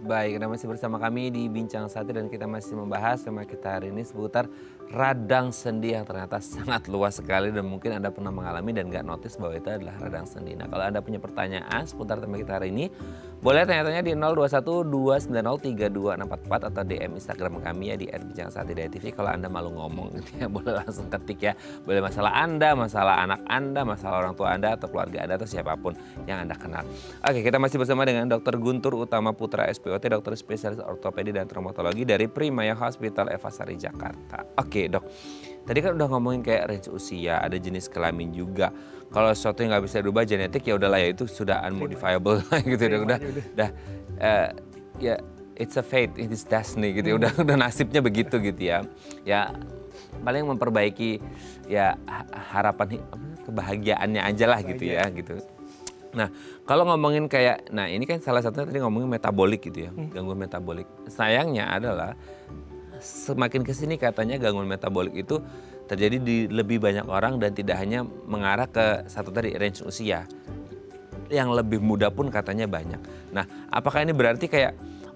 Baik, Anda masih bersama kami di Bincang Sehati dan kita masih membahas tema kita hari ini seputar radang sendi yang ternyata sangat luas sekali dan mungkin Anda pernah mengalami dan nggak notice bahwa itu adalah radang sendi. Nah, kalau Anda punya pertanyaan seputar tema kita hari ini, boleh tanya-tanya di 0212903244 atau DM Instagram kami ya di @bincangsehati.tv. Kalau Anda malu ngomong gitu ya, boleh langsung ketik ya. Boleh masalah Anda, masalah anak Anda, masalah orang tua Anda atau keluarga Anda atau siapapun yang Anda kenal. Oke, kita masih bersama dengan Dr. Guntur Utama Putra SPOT, dokter spesialis ortopedi dan traumatologi dari Primaya Hospital Eva Sari Jakarta. Oke dok, Tadi kan udah ngomongin kayak range usia, ada jenis kelamin juga. Kalau sesuatu yang nggak bisa dirubah genetik ya udahlah ya itu sudah unmodifiable gitu udah ya it's a fate, it is destiny gitu ya. Udah nasibnya begitu gitu ya. Ya paling memperbaiki ya harapan kebahagiaannya aja lah gitu ya gitu. Nah, kalau ngomongin kayak, nah ini kan salah satunya tadi ngomongin metabolik gitu ya, gangguan metabolik. Sayangnya adalah semakin kesini katanya gangguan metabolik itu terjadi di lebih banyak orang dan tidak hanya mengarah ke satu tadi range usia. Yang lebih muda pun katanya banyak. Nah, apakah ini berarti kayak,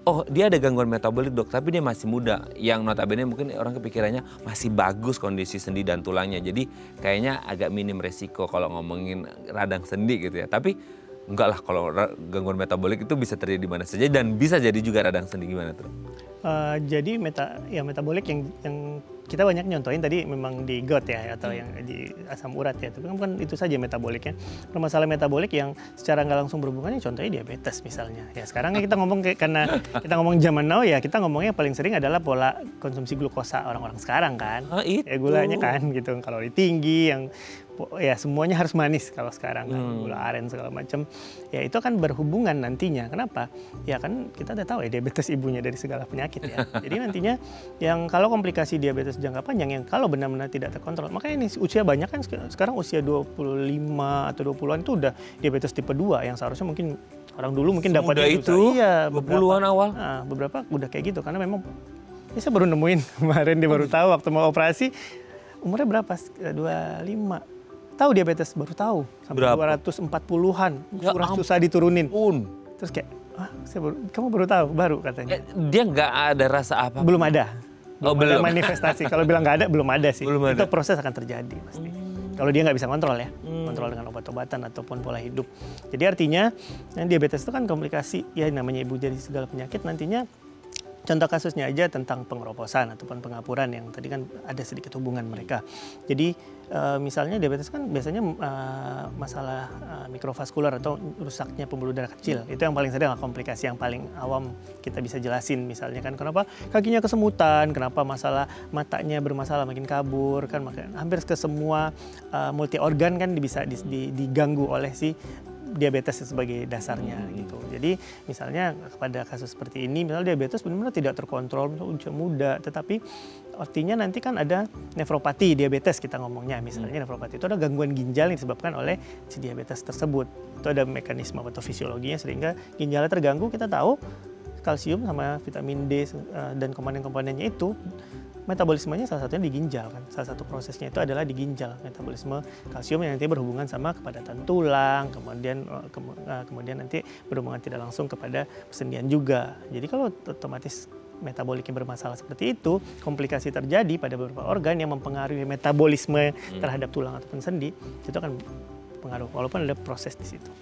oh dia ada gangguan metabolik dok, tapi dia masih muda. Yang notabene mungkin orang kepikirannya masih bagus kondisi sendi dan tulangnya. Jadi kayaknya agak minim resiko kalau ngomongin radang sendi gitu ya. Tapi enggak lah, kalau gangguan metabolik itu bisa terjadi di mana saja dan bisa jadi juga radang sendi. Gimana tuh?
Jadi metabolik yang kita banyak nyontohin tadi memang di gout ya atau yang di asam urat ya. Tapi kan bukan itu saja metaboliknya. Permasalahan metabolik yang secara nggak langsung berhubungannya contohnya diabetes misalnya. Ya sekarang kita ngomong karena kita ngomong zaman now ya, kita ngomongnya paling sering adalah pola konsumsi glukosa orang-orang sekarang kan. Ya gulanya kan gitu, kalori tinggi yang ya semuanya harus manis kalau sekarang kan, gula aren segala macam. Ya itu akan berhubungan nantinya. Kenapa? Ya kan kita udah tahu ya diabetes ibunya dari segala penyakit ya. Jadi nantinya yang kalau komplikasi diabetes jangka panjang yang kalau benar-benar tidak terkontrol, makanya ini usia banyak kan sekarang usia 25 atau 20-an itu udah diabetes tipe 2 yang seharusnya mungkin orang dulu mungkin dapat
itu. Iya,
20-an awal. Nah, beberapa udah kayak gitu karena memang ya saya baru nemuin kemarin dia baru tahu waktu mau operasi umurnya berapa? 25. Tahu diabetes baru tahu sampai 240-an, susah diturunin. Terus kayak, kamu baru tahu baru katanya.
Dia nggak ada rasa apa?
Belum ada.
Belum
ada manifestasi. Kalau bilang nggak ada, belum ada sih. Itu proses akan terjadi pasti. Kalau dia nggak bisa kontrol ya, kontrol dengan obat-obatan ataupun pola hidup. Jadi artinya diabetes itu kan komplikasi ya namanya ibu dari segala penyakit nantinya. Contoh kasusnya aja tentang pengeroposan ataupun pengapuran yang tadi kan ada sedikit hubungan mereka. Jadi misalnya diabetes kan biasanya masalah mikrovaskular atau rusaknya pembuluh darah kecil. Itu yang paling sering komplikasi yang paling awam kita bisa jelasin misalnya kan kenapa kakinya kesemutan, kenapa masalah matanya bermasalah makin kabur kan hampir ke semua multi organ kan bisa diganggu oleh si diabetes sebagai dasarnya gitu. Jadi misalnya pada kasus seperti ini, misalnya diabetes benar-benar tidak terkontrol usia muda, tetapi artinya nanti kan ada nefropati diabetes kita ngomongnya. Misalnya nefropati itu ada gangguan ginjal yang disebabkan oleh si diabetes tersebut. Itu ada mekanisme atau fisiologinya sehingga ginjalnya terganggu. Kita tahu kalsium sama vitamin D dan komponen-komponennya itu metabolismenya salah satunya di ginjal kan. Salah satu prosesnya itu adalah di ginjal, metabolisme kalsium yang nanti berhubungan sama kepadatan tulang, kemudian nanti berhubungan tidak langsung kepada persendian juga. Jadi kalau otomatis metaboliknya bermasalah seperti itu, komplikasi terjadi pada beberapa organ yang mempengaruhi metabolisme terhadap tulang ataupun sendi, itu akan pengaruh walaupun ada proses di situ.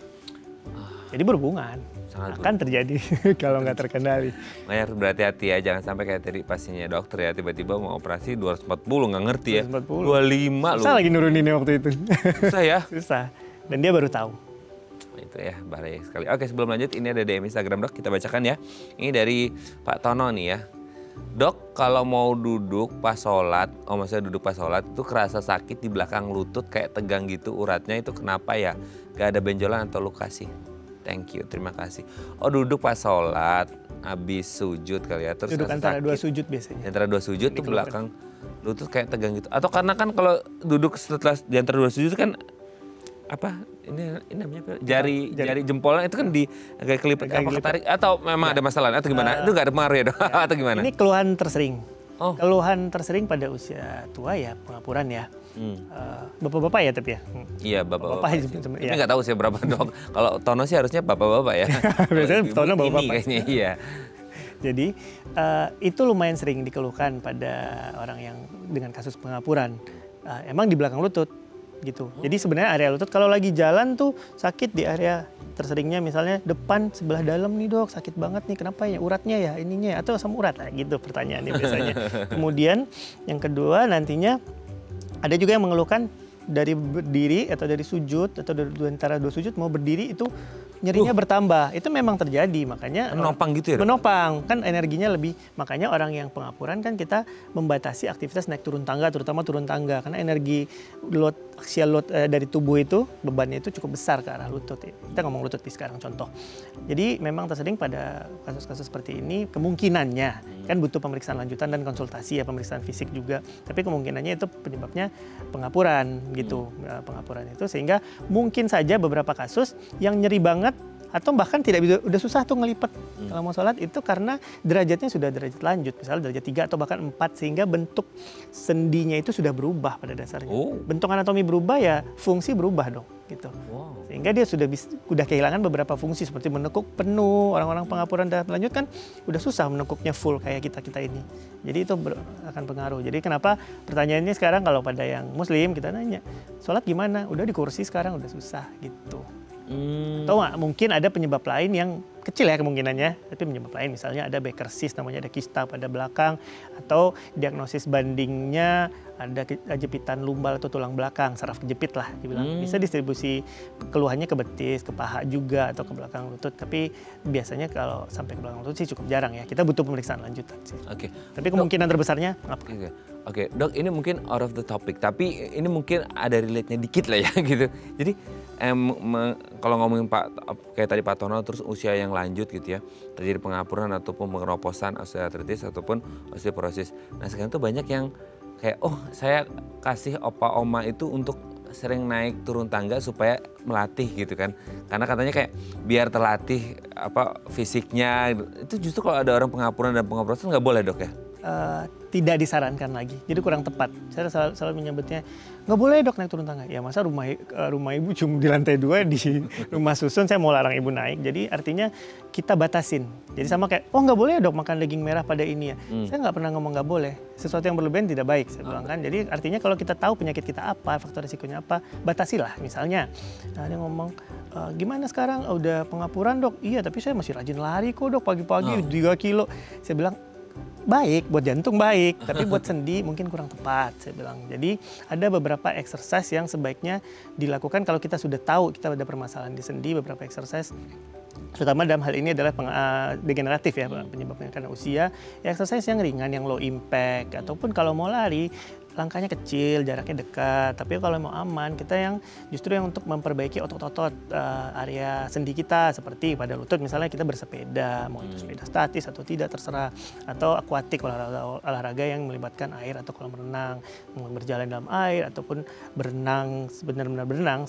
Jadi berhubungan, akan terjadi kalau nggak terkendali.
Makanya harus berhati-hati ya, jangan sampai kayak tadi pasiennya dokter ya, tiba-tiba mau operasi 240 nggak ngerti ya.
240.
25 loh.
Susah lagi nuruninnya waktu itu.
Susah ya?
Susah, dan dia baru tahu.
Itu ya, bahaya sekali. Oke, sebelum lanjut, ini ada DM Instagram dok, kita bacakan ya. Ini dari Pak Tono nih ya. Dok, kalau mau duduk pas sholat, maksudnya duduk pas sholat itu kerasa sakit di belakang lutut kayak tegang gitu uratnya, itu kenapa ya? Gak ada benjolan atau luka sih? Thank you, terima kasih. Oh, duduk pas sholat, habis sujud kali ya. Terus
duduk antara dua sujud biasanya.
Antara dua sujud tuh belakang lutut kayak tegang gitu. Atau karena kan kalau duduk setelah di antara dua sujud kan apa? Ini namanya apa? Jari jempolnya itu kan di agak kelipet apa ketarik atau memang ada masalah atau gimana? Itu nggak ada pengaruh ya dok? Atau gimana?
Ini keluhan tersering. Keluhan tersering pada usia tua ya, pengapuran ya. Bapak-bapak ya tapi ya?
Iya bapak-bapak.
Tapi
nggak tahu sih berapa dok. Kalau Tono sih harusnya bapak-bapak ya.
Biasanya Tono bapak-bapak.
Kayaknya iya.
Jadi itu lumayan sering dikeluhkan pada orang yang dengan kasus pengapuran. Emang di belakang lutut gitu. Jadi sebenarnya area lutut kalau lagi jalan tuh sakit di area terseringnya misalnya depan sebelah dalam nih dok sakit banget nih kenapa ya uratnya ya ininya atau asam urat gitu pertanyaannya biasanya. Kemudian yang kedua nantinya ada juga yang mengeluhkan dari berdiri atau dari sujud atau dari antara dua sujud mau berdiri itu nyerinya bertambah. Itu memang terjadi, makanya
menopang gitu ya, Dok?
Menopang, kan energinya lebih. Makanya orang yang pengapuran kan kita membatasi aktivitas naik turun tangga, terutama turun tangga, karena energi axial load dari tubuh itu, bebannya itu cukup besar ke arah lutut. Kita ngomong lutut sekarang contoh. Jadi memang tersering pada kasus-kasus seperti ini kemungkinannya kan butuh pemeriksaan lanjutan dan konsultasi ya, pemeriksaan fisik juga. Tapi kemungkinannya itu penyebabnya pengapuran gitu, pengapuran itu, sehingga mungkin saja beberapa kasus yang nyeri banget atau bahkan tidak bisa, udah susah tuh ngelipat kalau mau sholat itu karena derajatnya sudah derajat lanjut, misalnya derajat 3 atau bahkan 4, sehingga bentuk sendinya itu sudah berubah pada dasarnya. Bentuk anatomi berubah ya, fungsi berubah dong gitu. Sehingga dia sudah kehilangan beberapa fungsi seperti menekuk penuh. Orang-orang pengapuran tahap lanjut kan udah susah menekuknya full kayak kita ini. Jadi itu akan pengaruh. Jadi kenapa pertanyaannya sekarang kalau pada yang muslim kita nanya, sholat gimana? Udah di kursi sekarang udah susah gitu. Atau mungkin ada penyebab lain yang kecil ya kemungkinannya, tapi penyebab lain misalnya ada Becker cyst, namanya ada kista pada belakang, atau diagnosis bandingnya ada jepitan lumbal atau tulang belakang, saraf kejepit lah dibilang. Bisa distribusi keluhannya ke betis, ke paha juga, atau ke belakang lutut, tapi biasanya kalau sampai ke belakang lutut sih cukup jarang ya, kita butuh pemeriksaan lanjutan sih. Tapi kemungkinan terbesarnya
Oke, Dok, ini mungkin out of the topic, tapi ini mungkin ada relate-nya dikit lah ya gitu. Jadi kalau ngomongin kayak tadi Pak Tono, terus usia yang lanjut gitu ya, terjadi pengapuran ataupun pengeroposan osteoartritis ataupun osteoporosis. Nah sekarang tuh banyak yang kayak, oh saya kasih opa oma itu untuk sering naik turun tangga supaya melatih gitu kan. Karena katanya kayak biar terlatih fisiknya. Itu justru kalau ada orang pengapuran dan pengeroposan nggak boleh, Dok ya?
Tidak disarankan lagi, jadi kurang tepat. Saya selalu menyebutnya nggak boleh dok naik turun tangga. Ya masa rumah ibu cuma di lantai 2 di rumah susun, saya mau larang ibu naik. Jadi artinya kita batasin. Jadi sama kayak nggak boleh dok makan daging merah pada ini ya. Saya nggak pernah ngomong nggak boleh. Sesuatu yang berlebihan tidak baik, saya bilang kan. Jadi artinya kalau kita tahu penyakit kita apa, faktor risikonya apa, batasilah. Misalnya dia ngomong gimana sekarang udah pengapuran dok? Iya tapi saya masih rajin lari kok dok, pagi-pagi 3 kilo. Saya bilang baik, buat jantung baik, tapi buat sendi mungkin kurang tepat, saya bilang. Jadi ada beberapa exercise yang sebaiknya dilakukan kalau kita sudah tahu kita ada permasalahan di sendi, beberapa exercise, terutama dalam hal ini adalah degeneratif ya penyebabnya karena usia, ya exercise yang ringan, yang low impact, ataupun kalau mau lari, langkahnya kecil, jaraknya dekat. Tapi kalau mau aman, kita yang justru yang untuk memperbaiki otot-otot area sendi kita, seperti pada lutut misalnya kita bersepeda, mau itu sepeda statis atau tidak terserah, atau akuatik, olahraga yang melibatkan air atau kolam renang, berjalan dalam air ataupun berenang, benar-benar berenang,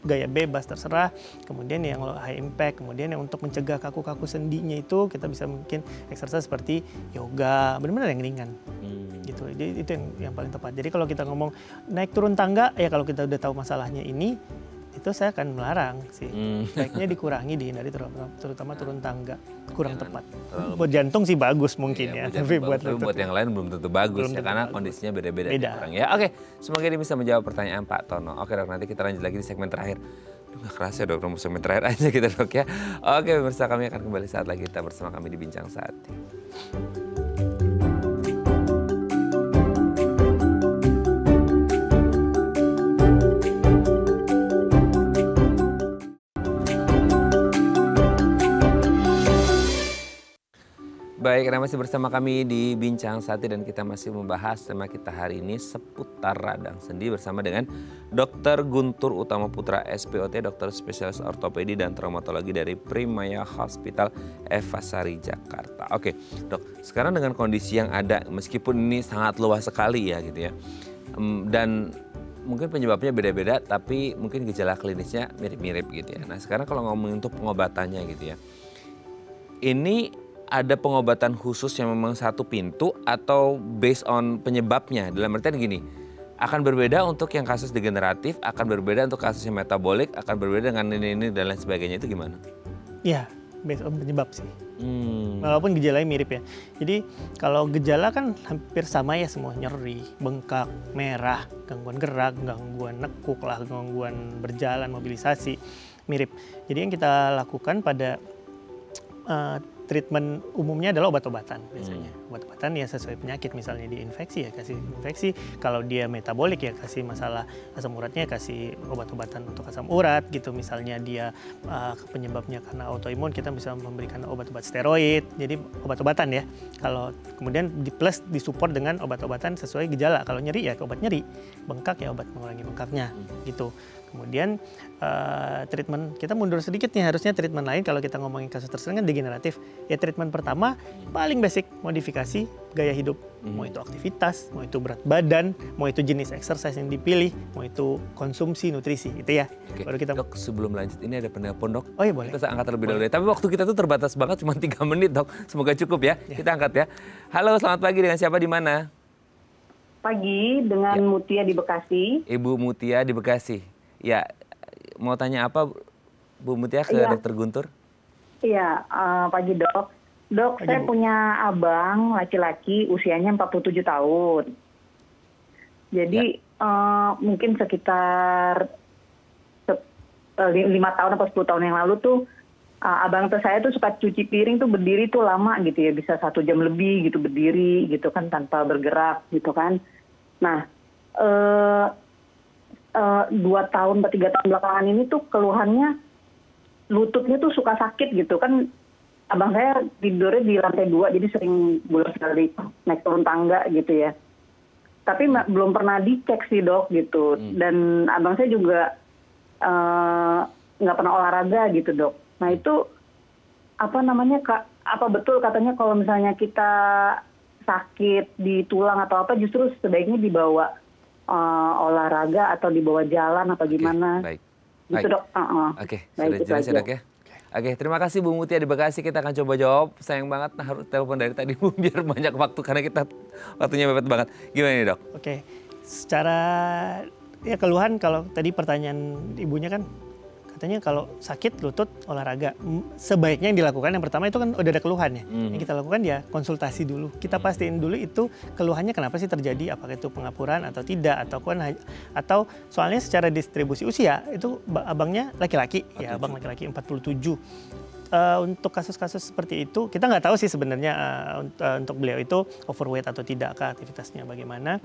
gaya bebas terserah. Kemudian yang high impact, kemudian yang untuk mencegah kaku-kaku sendinya itu kita bisa mungkin exercise seperti yoga, benar-benar yang ringan. Gitu. Jadi itu yang paling tepat. Jadi kalau kita ngomong naik turun tangga, ya kalau kita udah tahu masalahnya ini, itu saya akan melarang sih. Baiknya dikurangi, dihindari terutama turun tangga. Kurang tepat. Buat jantung sih bagus mungkin ya. Tapi buat
yang lain belum tentu bagus ya, karena kondisinya beda-beda orang ya. Oke, semoga ini bisa menjawab pertanyaan Pak Tono. Oke dok, nanti kita lanjut lagi di segmen terakhir. Nggak kerasa dok, segmen terakhir aja kita dok ya. Oke, pemirsa, kami akan kembali saat lagi, kita bersama kami di Bincang Sati. Baik, Anda masih bersama kami di Bincang Sati dan kita masih membahas tema kita hari ini seputar radang sendi bersama dengan Dr. Guntur Utama Putra SPOT, dokter spesialis ortopedi dan traumatologi dari Primaya Hospital Evasari Jakarta. Oke, dok, sekarang dengan kondisi yang ada, meskipun ini sangat luas sekali ya gitu ya, dan mungkin penyebabnya beda-beda, tapi mungkin gejala klinisnya mirip-mirip gitu ya. Nah sekarang kalau ngomongin untuk pengobatannya gitu ya, ini ada pengobatan khusus yang memang satu pintu atau based on penyebabnya? Dalam artian gini, akan berbeda untuk yang kasus degeneratif, akan berbeda untuk kasus yang metabolik, akan berbeda dengan ini dan lain sebagainya, itu gimana?
Iya, based on penyebab sih. Walaupun gejalanya mirip ya. Jadi kalau gejala kan hampir sama ya semua, nyeri, bengkak, merah, gangguan gerak, gangguan nekuk lah, gangguan berjalan, mobilisasi, mirip. Jadi yang kita lakukan pada treatment umumnya adalah obat-obatan biasanya. Obat-obatan ya sesuai penyakit, misalnya dia infeksi ya kasih infeksi, kalau dia metabolik ya kasih masalah asam uratnya kasih obat-obatan untuk asam urat gitu. Misalnya dia penyebabnya karena autoimun, kita bisa memberikan obat-obat steroid. Jadi obat-obatan ya. Kalau kemudian plus disupport dengan obat-obatan sesuai gejala. Kalau nyeri ya obat nyeri, bengkak ya obat mengurangi bengkaknya gitu. Kemudian treatment kita mundur sedikit nih, harusnya treatment lain kalau kita ngomongin kasus tersebut kan degeneratif. Ya treatment pertama paling basic, modifikasi gaya hidup. Mau itu aktivitas, mau itu berat badan, mau itu jenis exercise yang dipilih, mau itu konsumsi nutrisi gitu ya.
Oke.
Baru kita
Dok, sebelum lanjut ini ada penelpon, Dok.
Oh iya boleh.
Kita angkat terlebih dahulu. Tapi waktu kita tuh terbatas banget, cuma 3 menit, Dok. Semoga cukup ya. Kita angkat ya. Halo, selamat pagi, dengan siapa di mana?
Pagi, dengan Mutia di Bekasi.
Ibu Mutia di Bekasi. Ya, mau tanya apa Bu Mutia ke Dokter Guntur?
Iya, pagi Dok. Dok, saya punya abang laki-laki usianya 47 tahun. Jadi mungkin sekitar 5 tahun atau 10 tahun yang lalu tuh abang saya tuh suka cuci piring tuh berdiri tuh lama gitu ya, bisa 1 jam lebih gitu berdiri gitu kan tanpa bergerak gitu kan. Nah, 2 tahun atau 3 tahun belakangan ini tuh keluhannya lututnya tuh suka sakit gitu kan. Abang saya tidurnya di lantai 2, jadi sering bolak-balik naik turun tangga gitu ya. Tapi belum pernah dicek sih Dok gitu. Dan abang saya juga nggak pernah olahraga gitu Dok. Nah itu apa namanya Kak? Apa betul katanya kalau misalnya kita sakit di tulang atau apa justru sebaiknya dibawa olahraga atau dibawa jalan atau gimana?
Baik.
Gitu Dok.
Oke, sudah jelas ya Dok ya. Oke, terima kasih Bu Mutia di Bekasi. Kita akan coba jawab. Sayang banget harus telepon dari tadi Bu, biar banyak waktu karena kita waktunya mepet banget. Gimana nih Dok?
Oke, secara ya keluhan kalau tadi pertanyaan ibunya kan katanya kalau sakit lutut olahraga. Sebaiknya yang dilakukan yang pertama itu kan udah ada keluhan ya. Yang kita lakukan ya konsultasi dulu. Kita pastiin dulu itu keluhannya kenapa sih terjadi, apakah itu pengapuran atau tidak, atau soalnya secara distribusi usia itu abangnya laki-laki, ya abang laki-laki 47. Untuk kasus-kasus seperti itu kita nggak tahu sih sebenarnya untuk beliau itu overweight atau tidak, aktivitasnya bagaimana.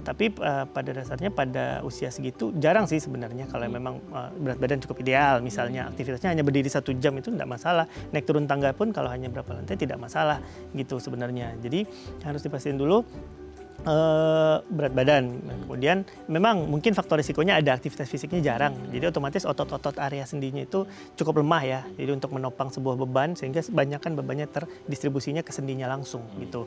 Tapi pada dasarnya pada usia segitu jarang sih sebenarnya kalau memang berat badan cukup ideal, misalnya aktivitasnya hanya berdiri 1 jam itu tidak masalah. Naik turun tangga pun kalau hanya berapa lantai tidak masalah gitu sebenarnya. Jadi harus dipastikan dulu berat badan. Kemudian memang mungkin faktor risikonya ada aktivitas fisiknya jarang. Jadi otomatis otot-otot area sendinya itu cukup lemah ya. Jadi untuk menopang sebuah beban sehingga kebanyakan bebannya terdistribusinya ke sendinya langsung gitu.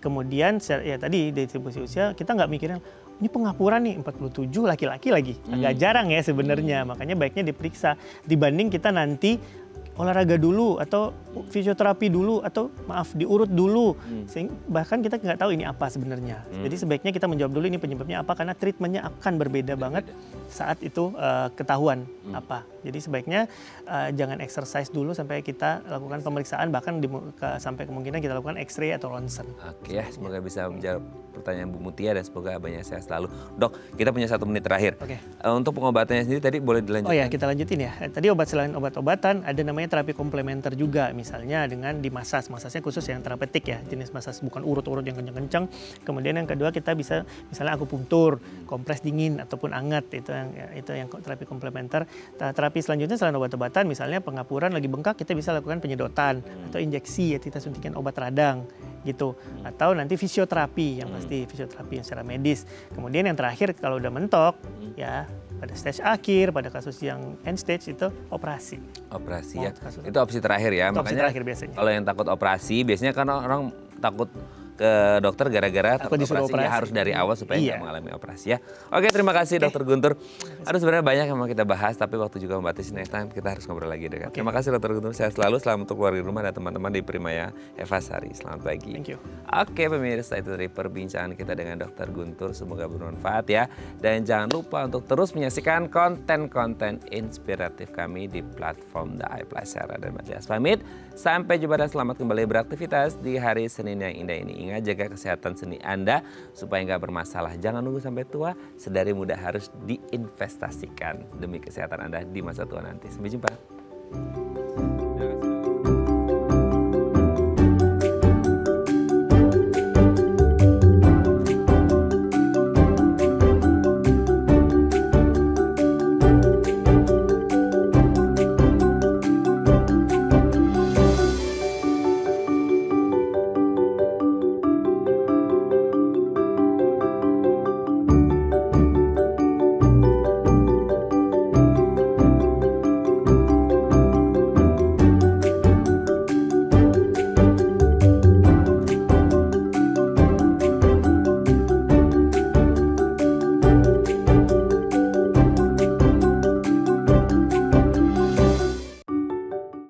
Kemudian ya tadi distribusi usia kita nggak mikirin ini pengapuran nih 47 laki-laki lagi. Agak jarang ya sebenarnya. Makanya baiknya diperiksa dibanding kita nanti olahraga dulu atau fisioterapi dulu atau maaf diurut dulu, bahkan kita nggak tahu ini apa sebenarnya. Jadi sebaiknya kita menjawab dulu ini penyebabnya apa, karena treatmentnya akan berbeda banget saat itu ketahuan apa. Jadi sebaiknya jangan exercise dulu sampai kita lakukan pemeriksaan, bahkan sampai kemungkinan kita lakukan X-ray atau ronsen.
Oke ya, semoga bisa menjawab pertanyaan Bu Mutia dan semoga abangnya sehat selalu. Dok, kita punya 1 menit terakhir.
Oke.
Untuk pengobatannya sendiri tadi boleh dilanjutkan?
Oh ya, kita lanjutin ya. Tadi selain obat-obatan ada namanya terapi komplementer juga, misalnya dengan masasnya khusus yang terapeutik ya, jenis masas bukan urut-urut yang kencang-kencang. Kemudian yang kedua kita bisa misalnya akupunktur, kompres dingin ataupun hangat, itu yang terapi komplementer. Terapi selanjutnya selain obat-obatan, misalnya pengapuran lagi bengkak, kita bisa lakukan penyedotan atau injeksi ya, kita suntikan obat radang gitu, atau nanti fisioterapi yang pasti fisioterapi yang secara medis. Kemudian yang terakhir kalau udah mentok ya pada stage akhir, pada kasus yang end stage itu operasi.
Operasi ya, itu opsi terakhir ya.
Itu
makanya
opsi terakhir biasanya.
Kalau yang takut operasi biasanya kan orang takut ke dokter gara-gara takut operasinya harus dari awal supaya nggak mengalami operasi ya. Oke, terima kasih Dokter Guntur. Aduh sebenarnya banyak yang mau kita bahas tapi waktu juga membatasi, next time kita harus ngobrol lagi deh. Terima kasih Dokter Guntur, sehat selalu, selamat untuk keluarga di rumah dan teman-teman di Primaya Eva Sari. Selamat pagi.
Thank you.
Oke pemirsa, itu dari perbincangan kita dengan Dokter Guntur, semoga bermanfaat ya. Dan jangan lupa untuk terus menyaksikan konten-konten inspiratif kami di platform The iPlus. Sarah dan Matias pamit, sampai jumpa dan selamat kembali beraktivitas di hari Senin yang indah ini. Ingat, jaga kesehatan sendi Anda supaya nggak bermasalah. Jangan nunggu sampai tua, sedari muda harus diinvestasikan demi kesehatan Anda di masa tua nanti. Sampai jumpa.